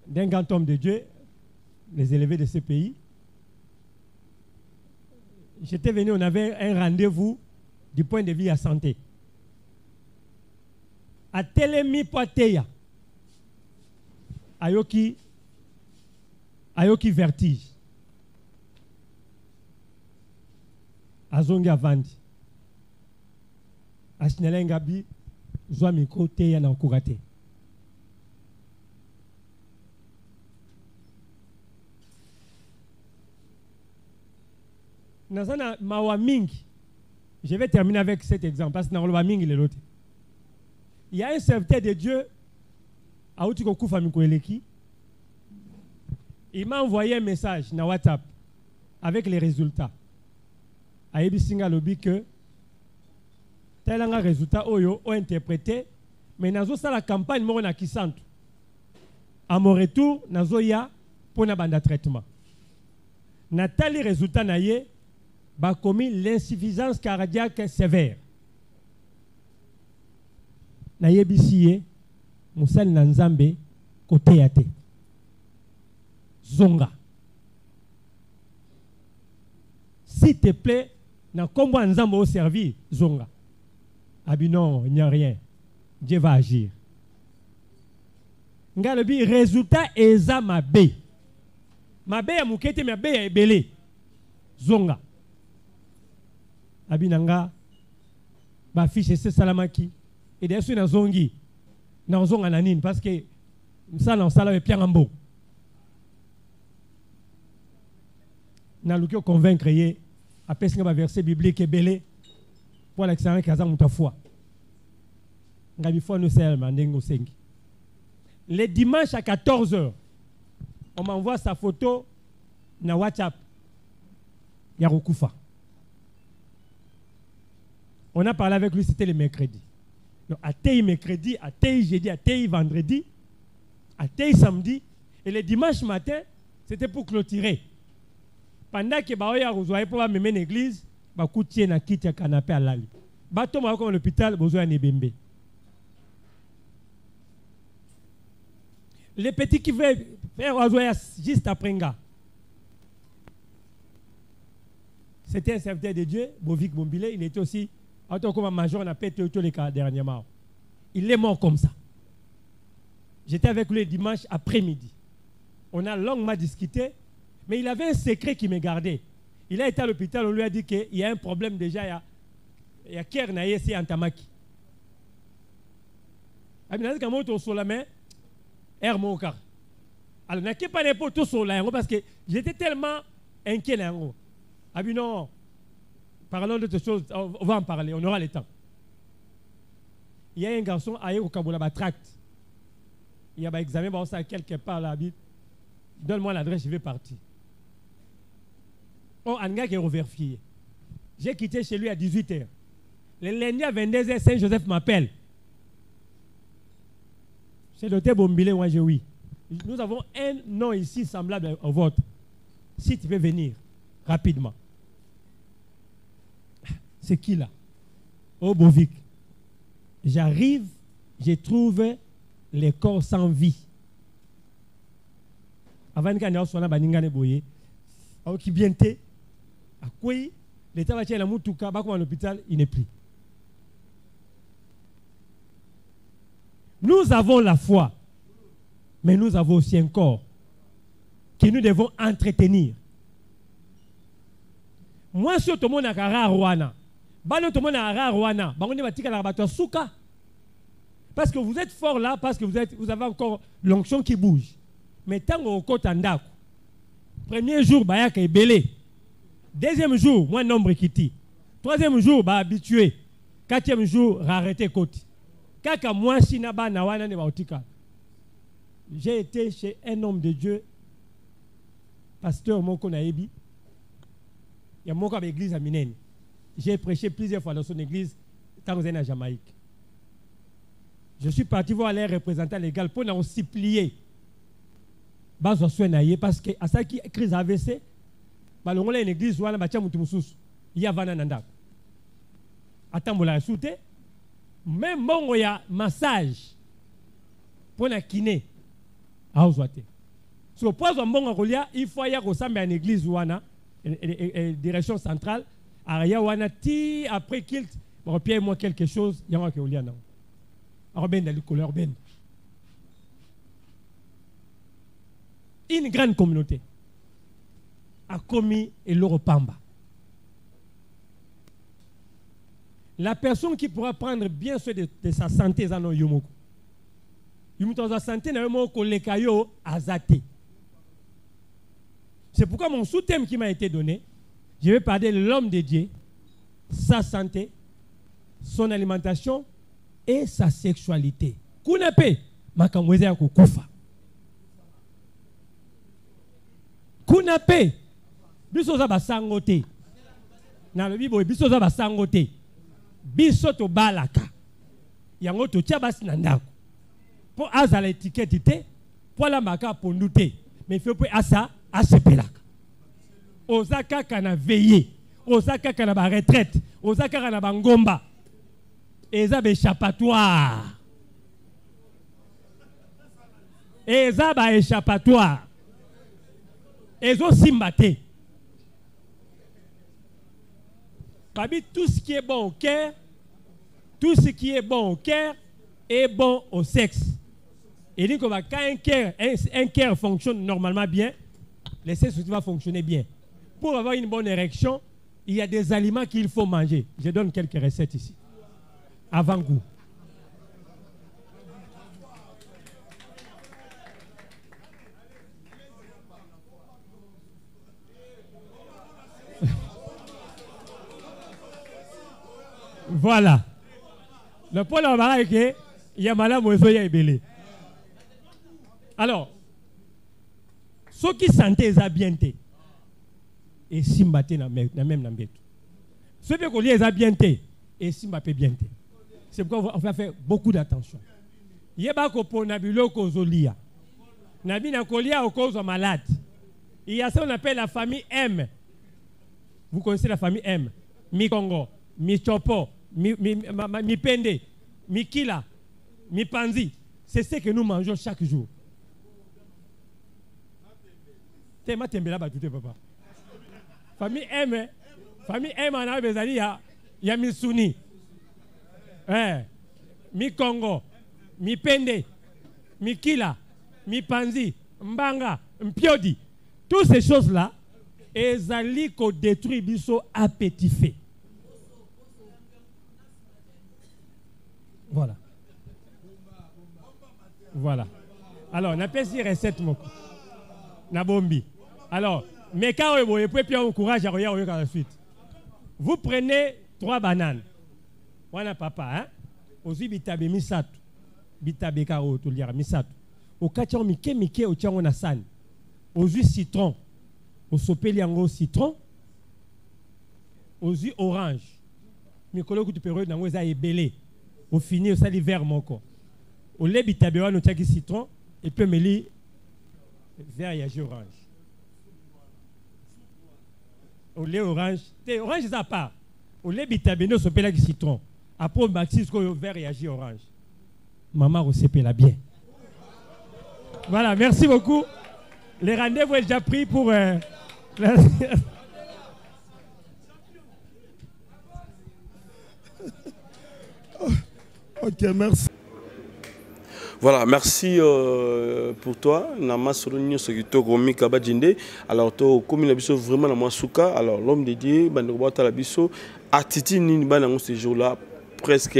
d'un grand homme de Dieu, les élevés de ce pays. J'étais venu, on avait un rendez-vous du point de vue à santé. À Telemi Poateya, Ayoki vertige. Azongi avandi. Asnelengabi, Zwamiko Teya na Okugate. Nazana Mawamingi. Je vais terminer avec cet exemple parce que Mawamingi est l'autre. Il y a un serviteur de Dieu à Outikoku Famikoeleki. Il m'a envoyé un message sur WhatsApp avec les résultats. A Ebisinga Lobi que tel un résultat oyo ont interprété mais nazo ça la campagne moro na kisantu. À mon retour nazo ya pour na banda traitement. Natali résultat na ye ba commis l'insuffisance cardiaque sévère. Na yebisiye musali na nzambe kote yate. Zonga. S'il te plaît, na kombo nzambe au servi zonga. Abi non, il n'y a rien. Dieu va agir. Ngalobi résultat eza mabe. Mabe ya mukete mabe ya ebele. Zonga. Abinanga ba fiche ce salamaki et dessus na zongi na zonga nanine parce que ça na sala et piangambo na luki convaincre ye apesi nga verset biblique belé pour l'excellent kaza mutafua ngabi fo no selma ndengo sengi. Le dimanche à 14h on m'envoie sa photo na WhatsApp ya Rokufa. On a parlé avec lui, c'était le mercredi. Donc, à Tei mercredi, à Tei jeudi, à Tei vendredi, à Tei samedi. Et le dimanche matin, c'était pour clôturer. Pendant que Baoya Rozoye pour mener l'église, Bakoutier na kiti ya canapé à l'ali. Bato ma comme l'hôpital, Bozoya Nebembe. Les petits qui veulent faire Rozoya juste après nga. C'était un serviteur de Dieu, Bovik Bombile, il était aussi comme major, on a pété tous les cas dernièrement. Il est mort comme ça. J'étais avec lui dimanche après-midi. On a longuement discuté, mais il avait un secret qui me gardait. Il a été à l'hôpital, on lui a dit qu'il y a un problème déjà. Il y a Kernaye, c'est Antamaki. Il a dit qu'il sur la main, alors, il n'a pas n'importe tout sur la main parce que j'étais tellement inquiet. Ah bien non. Parlons d'autres choses, on va en parler, on aura le temps. il y a un garçon à Kaboula tract. Il y a un examen, bon, ça quelque part là, donne-moi l'adresse, je vais partir. Oh, un gars qui est revérifié. J'ai quitté chez lui à 18h. Le lundi à 22h, Saint-Joseph m'appelle. C'est le thé Bombile, moi j'ai oui. Nous avons un nom ici semblable au vôtre. Si tu peux venir rapidement. C'est qui là? Au Bovic. J'arrive, je trouve les corps sans vie. Avant qu'on ait soit baningane boye, au qui bienté, à quoi l'état va tirer la moutouka, bah comme à l'hôpital, il n'est plus. Nous avons la foi, mais nous avons aussi un corps que nous devons entretenir. Moi, si tout le monde a un Rwanda, tout le monde a un Rwanda, parce que vous êtes fort là, parce que vous avez encore l'onction qui bouge. Mais tant que vous êtes en dako, premier jour, bah, il y a belé. Deuxième jour, moins nombre qui tire. Troisième jour, bah, habitué. Quatrième jour, arrêté côté. Kaka moi, sinaba na wana ne baotika. J'ai été chez un homme de Dieu, pasteur Moko Naebi. Il y a Moko avec l'église à Minene. J'ai prêché plusieurs fois dans son église, Tanzanie à Jamaïque. Je suis parti voir les représentants légaux pour nous supplier. Parce que à ça qui crise AVC, on a une église où on a il y a Vanananda. Attends, on l'a souté. Même bon, il y a massage pour la kiné. À Ozoate. So, pour il faut y avoir une église où on a une direction centrale. Après qu'il y moi quelque chose, il y a un qui est là. Une grande communauté a commis et l'Europamba. La personne qui pourra prendre bien soin de sa santé, c'est un yomoko. Yomoko santé na yomoko lekayo azate. C'est pourquoi mon sous-thème qui m'a été donné, je vais parler de l'homme de Dieu, sa santé, son alimentation et sa sexualité. Kunape makamweze ya kukufa. Kunape biso za basangote. Na le bibo biso za basangote. Biso to balaka. Yango to tia basi na ndako. Po aza la étiquette te, po la maka pondute. Mais il faut pas asa asepelaka. Ozaka kana veiller. Ozaka kana ba retraite. Ozaka kana ba ngomba. Eza échappatoire. Eza ba échappatoire. Ezo simbate. Parmi tout ce qui est bon au cœur, tout ce qui est bon au cœur est bon au sexe. Et dit que quand un cœur fonctionne normalement bien, le sexe va fonctionner bien. Pour avoir une bonne érection, il y a des aliments qu'il faut manger. Je donne quelques recettes ici. Avant-goût. Voilà. Le point là, c'est il y a malade moïse belé. Alors, ceux qui santé ça bien té et simbaté na même nambeto. Ceux qui ont ça bien té et simbaté bien té. C'est pourquoi on va faire beaucoup d'attention. Yeba ko pona biloko zolia. Nabi na kolia au cause malade. Il y a ça qu'on appelle la famille M. Vous connaissez la famille M. Mi Congo, mi Chopo, mi Pende, mi Kila, mi Panzi. C'est ce que nous mangeons chaque jour. C'est ma tembela batute papa. Famille M, famille M en Arabie Saoudite, il y a mi Suni, mi Congo, mi Pende, mi Kila, mi Panzi, Mbanga, Mpiodi. Toutes ces choses-là, ezali ko détruit biso à petit feu. Voilà. Voilà. Alors, on appelle ces recettes moko. Na bombi. Alors, mais quand vous pouvez encourager à regarder la suite. Vous prenez 3 bananes. Voilà papa, hein? Ozi bitabe misato. Bitabe karo to liara misato. Okacha mike o tiango na sani. Ozi citron. Osopeli yango citron. Ozi orange. Mikolo ku tu peux nango eza ebelé. Au fini au sali vert moko. Au lait bitabe wana otiaki citron et puis meli vert ya orange. Au lait orange, orange c'est à part. Au lait bitabe no sopeli citron. Après maxis ko vert ya orange. Maman recépela bien. Voilà, merci beaucoup. Les rendez-vous est déjà pris pour Ok, merci. Voilà, merci pour toi. Nama Solonio Sogito Romi Kabadjinde. Alors, to comme la biso vraiment na Masuka. Alors, l'homme de Dieu, Bandrobata la biso, Atiti ni banango ce jour-là presque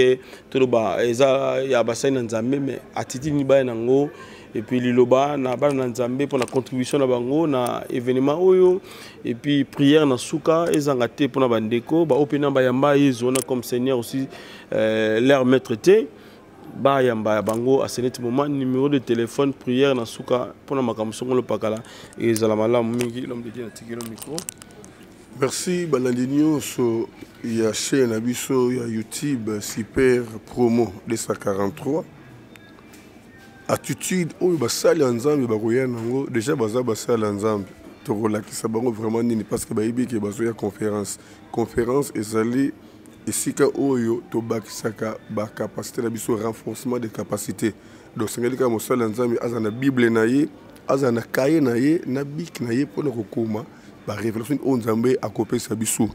tout ba eza ya basai na Nzambe mais Atiti ni banango et puis liloba na ba na Nzambe pour la contribution na bango na événement oyo et puis prière na suka ezanga te pour na bandeko ba opena ba yamba ezona comme Seigneur aussi leur maître té. Ba yamba bango à ce moment numéro de téléphone prière na suka pona makambo le pakala et zalamala mingi l'homme de Dieu na tikelo micro. Merci Balandinho so ya chaîne abiso ya YouTube super promo 243 attitude oyo basali nzambe bakoya nango déjà baza basali nzambe to relakisa bango vraiment nini parce que bayibi ke bazo ya conférence ezali esika oyo to bakisaka ba capacité na biso renforcement de capacité donc sengali ka mosala nzambe azana bible na ye azana kaye na ye na bik na ye pona kokoma ba révélation on nzambe akopesa biso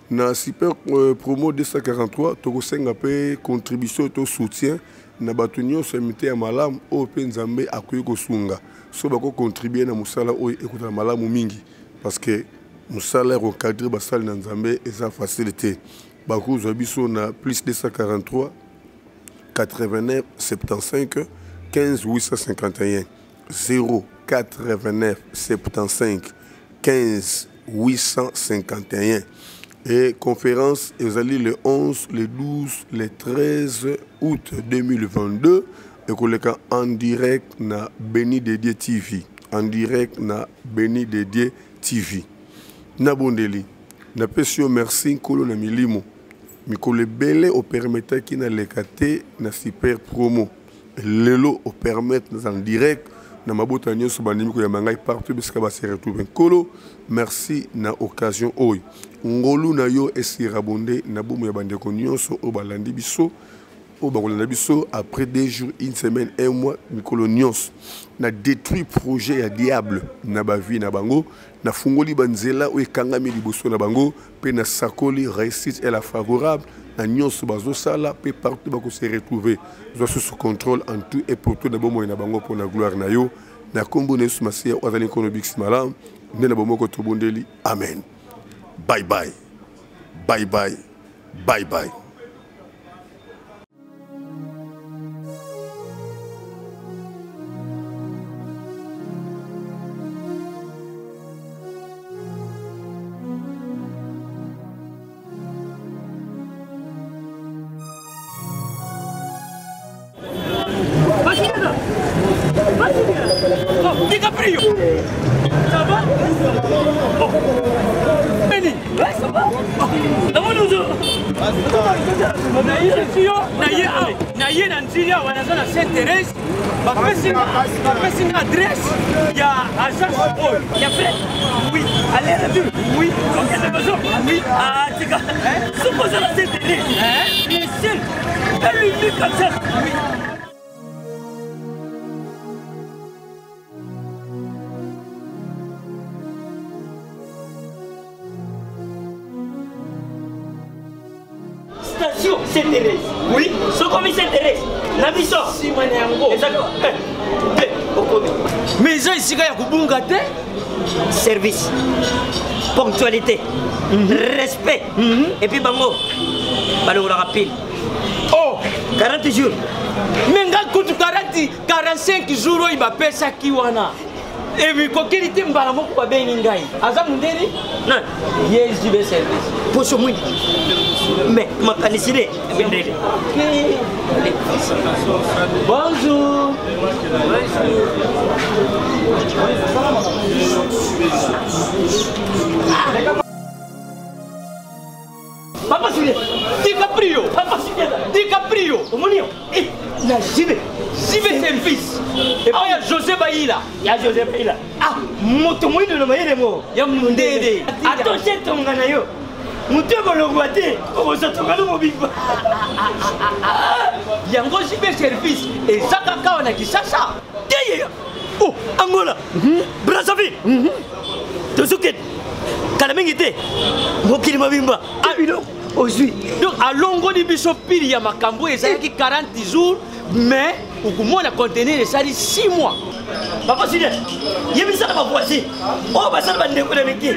na super promo 243 to kosenga pe contribution to soutien na batunyo semité ya malamu o pe nzambe akoyi kosunga so bako contribuer na musala oyo ekota malamu mingi parce que musala recadrer basali na nzambe eza facilité Bakou Biso na plus 243 89 75 15 851 089 75 15 851 et conférence ezali le 11, le 12, le 13 août 2022 et koleka en direct na Béni Dédié TV en direct na Béni Dédié TV na bondeli na pesio merci nkolo na milimo mikolo belé au permettre qui na lekate na super promo lelo au permettre en direct na mabota nyonso bandimi ko ya mangai partout parce que ba se retrouver nkolo merci na occasion oy ngolu na yo esira bonde na bomo ya bandeko nyonso o balandi biso o bakolanda biso après 2 jours, 1 semaine, 1 mois mikolo nyonso na détruit projet ya diable na ba vie na bango na fungoli banzela o ekangami liboso na bango pe na sakoli réussite est la favorable na nyonso bazo sala pe partout bako se retrouver zo sous contrôle en tout et pour tout na bomo na bango pour la gloire na yo na kombo na sumasia o azali kono bix malam ne na bomo ko tobondeli amen bye bye bye bye bye bye. DiCaprio, ça va? Oh. Benny, ouais, ça va? D'abord nous naye na nzila wanaza na Saint-Thérèse bapesi na adresse ya agence oil ya fait oui allez retour oui ok c'est besoin oui ah tika suppose la Saint-Thérèse bien sûr elle lui dit comme ça oui. Saint-Thérèse. Oui. Ce comme Saint-Thérèse. La mission. Si moi n'ai exactement. Mais ça ici il y a kubunga te. Service. Ponctualité. Respect. Et puis bango. Balo la rapide. Oh, 40 jours. Mais ngal kutu 45 jours il va payer ça qui wana. Et puis, quand il était mbala moko ba bengi ngai. Aza mundeli? Non. Yes, du service. Pour ce monde. Mais ma caniside bendeli. Bonjour. Papa Sile, DiCaprio, Papa Sile, DiCaprio, Omonio, et la Jibe service. Et puis il y a José Baïla. Il y a José Baïla. Ah, Motomouine de l'Omaïremo. Il y a Mundede. Attention, ton ganayo. Moutego le Guaté, on se trouve dans mon big. Il y a un gros Jibe service. Et Sakaka, on a dit ça. Oh, Angola, Brazzaville, Tozuket, Kalamengite, Mokili Mabimba. Ah, une aujourd'hui. Donc, à longo de Bishopil, il y a Makambo et ça y a 40 jours, mais au moins on a contenu ça dit 6 mois. Papa Sile, il y a mis ça dans ma voiture. Oh, bah ça va me décoller avec qui?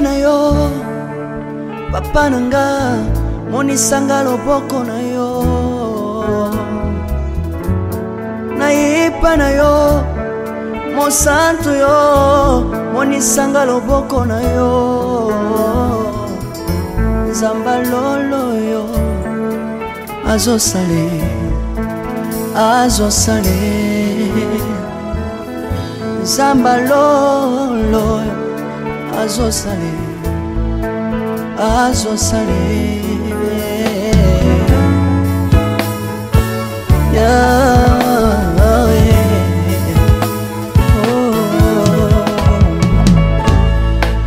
na yo papa nanga monisanga loboko na yo naipa na yo mosantu yo monisanga loboko na yo nzamba lolo yo azosale nzamba lolo azosale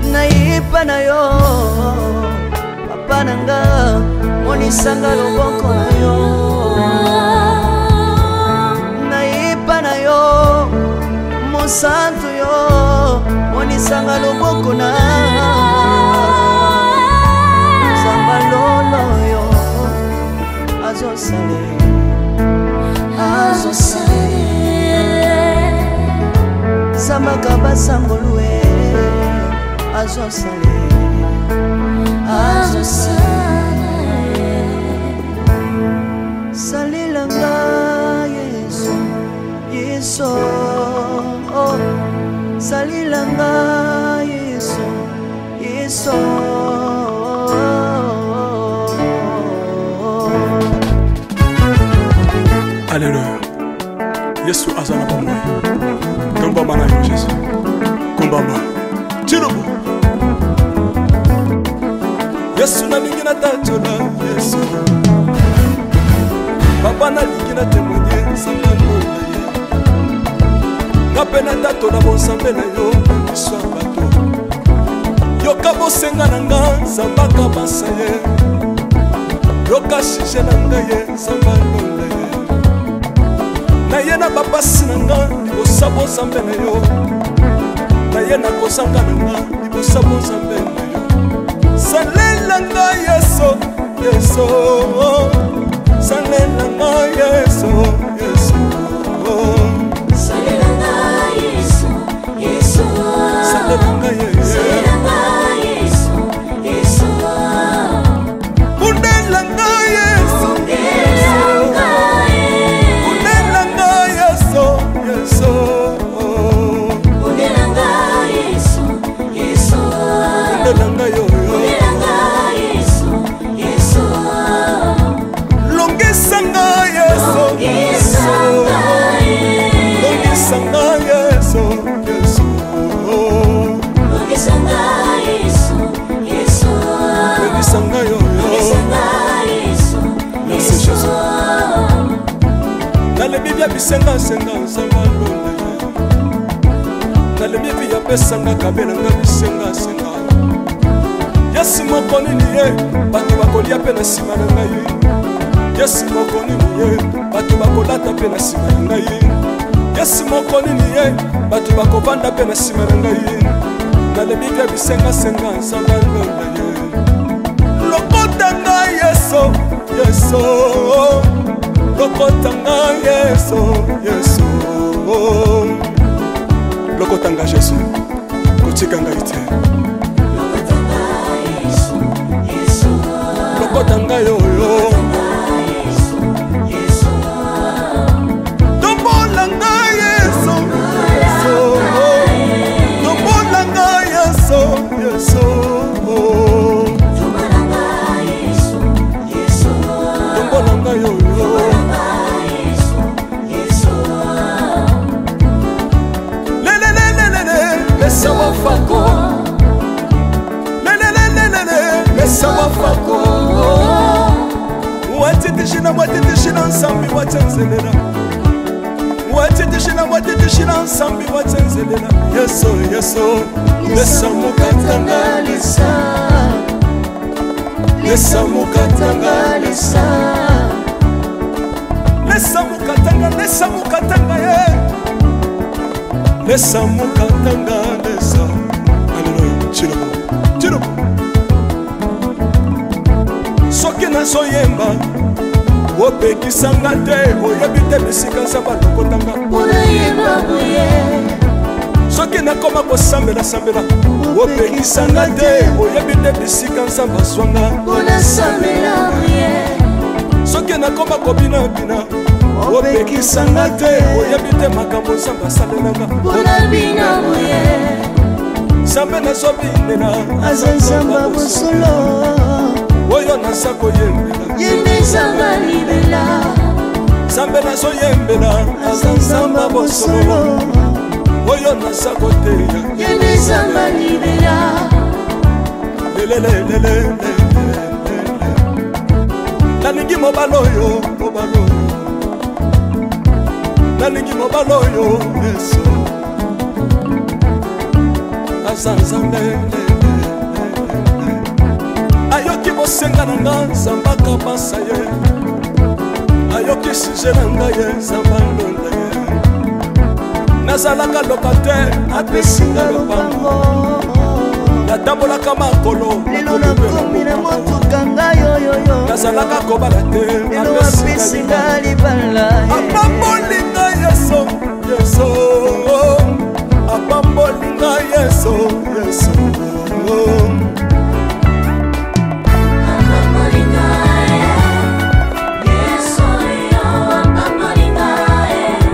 naipa na yo papa nanga monisanga loboko na yo naipa na yo mosantu yo monisanga loboko na nzamba lolo yo azosale zambaka basangolue azosale salilanga yesu yesu salilanga yesu yesu Alléluia. Yesu azana bomoi. Komba mana yo Jésus. Komba ma. Tirobo. Yesu na lingina tatola Yesu. Papa na lingina témoigner sangalo na ye. Ngapena tatola bonsambe na yo iswa bato. Yoka bosenga na nga zambaka basaye. Yoka shije na nga ye sangalo na ye. Na ye na babasi na nga libosabo zambe na yo. Na ye na kozanga na nga libosabo zambe na yo. Salela nga Yesu, Yesu. Salela nga Yesu, Yesu. Salela nga Yesu, Yesu. Salela nga Yesu, Yesu. Undela nga Yesu, bisenga senga sanga lole nalemi bi ya pesanga kabela nga bisenga senga Yesu moko nini ye bato bakolia pe na sima na ngai Yesu moko nini ye bato bakolata pe na sima na ngai Yesu moko nini ye bato bakovanda pe na sima na ngai nalemi bi ya bisenga senga sanga lole yeso yeso lokotanga yeso yeso lokotanga jesu kotikanga ite lokotanga yoyo tombolanga yeso yeso tombolanga yeso yeso tombolanga yoyo Lesa wafako Lesa wafako Watitishina nsambi watenzelela Watitishina nsambi watenzelela Yeso yeso Lesa mukatanga lesa Lesa mukatanga lesa Lesa mukatanga ye Lesa mukatanga lesa Alléluia Chirubo Soki naso yemba Opekisanga te Oyebi te bisika nsamba lokotanga Pona yemba buye Soki nakoma kosambela sambela Opekisanga te Oyebi te bisika nsamba swanga Pona sambela buye Soki nakoma kobina bina opekisanga te oyebi te makambo nzambe asalelanga mpona bina moye nzambe nazobinela aza nzamba bosolo oyo naza koyembela yende nzamba libela nzambe nazoyembela aza nzamba bosolo oyo naza koteya yende nzamba libela lelelelelele nalingi mobala oyo nalingi mobala oyo yesu aza nzambe ayoki bosenga na nga nzamba kabasa ye ayoki suje na ngai ye nzamba ndonda ye nazalaka lokataire apesinga lopango natambolaka makolo lelo nakomi na motuka ngai oyoyo nazalaka kobala te lelo apesinga libala apambolinga yeso yeso apambolinga yeso yeso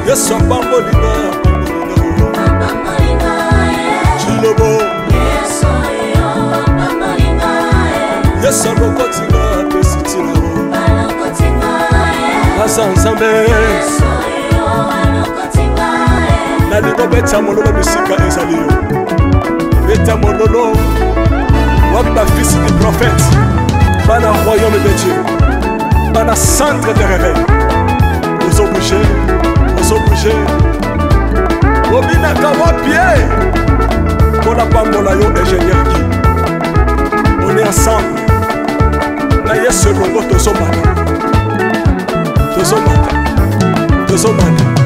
yesu apambolinga chilobo yesu alokotinga tesitila aza nzambe nalingo beta mololo bisika ezali yo beta mololo wabi bafisi du prophète bana royaume de dieu bana centre de réveil ozobouge obinaka wapie mpona pambola yo ingénieur ki on est ensemble na yesu elongo tozomata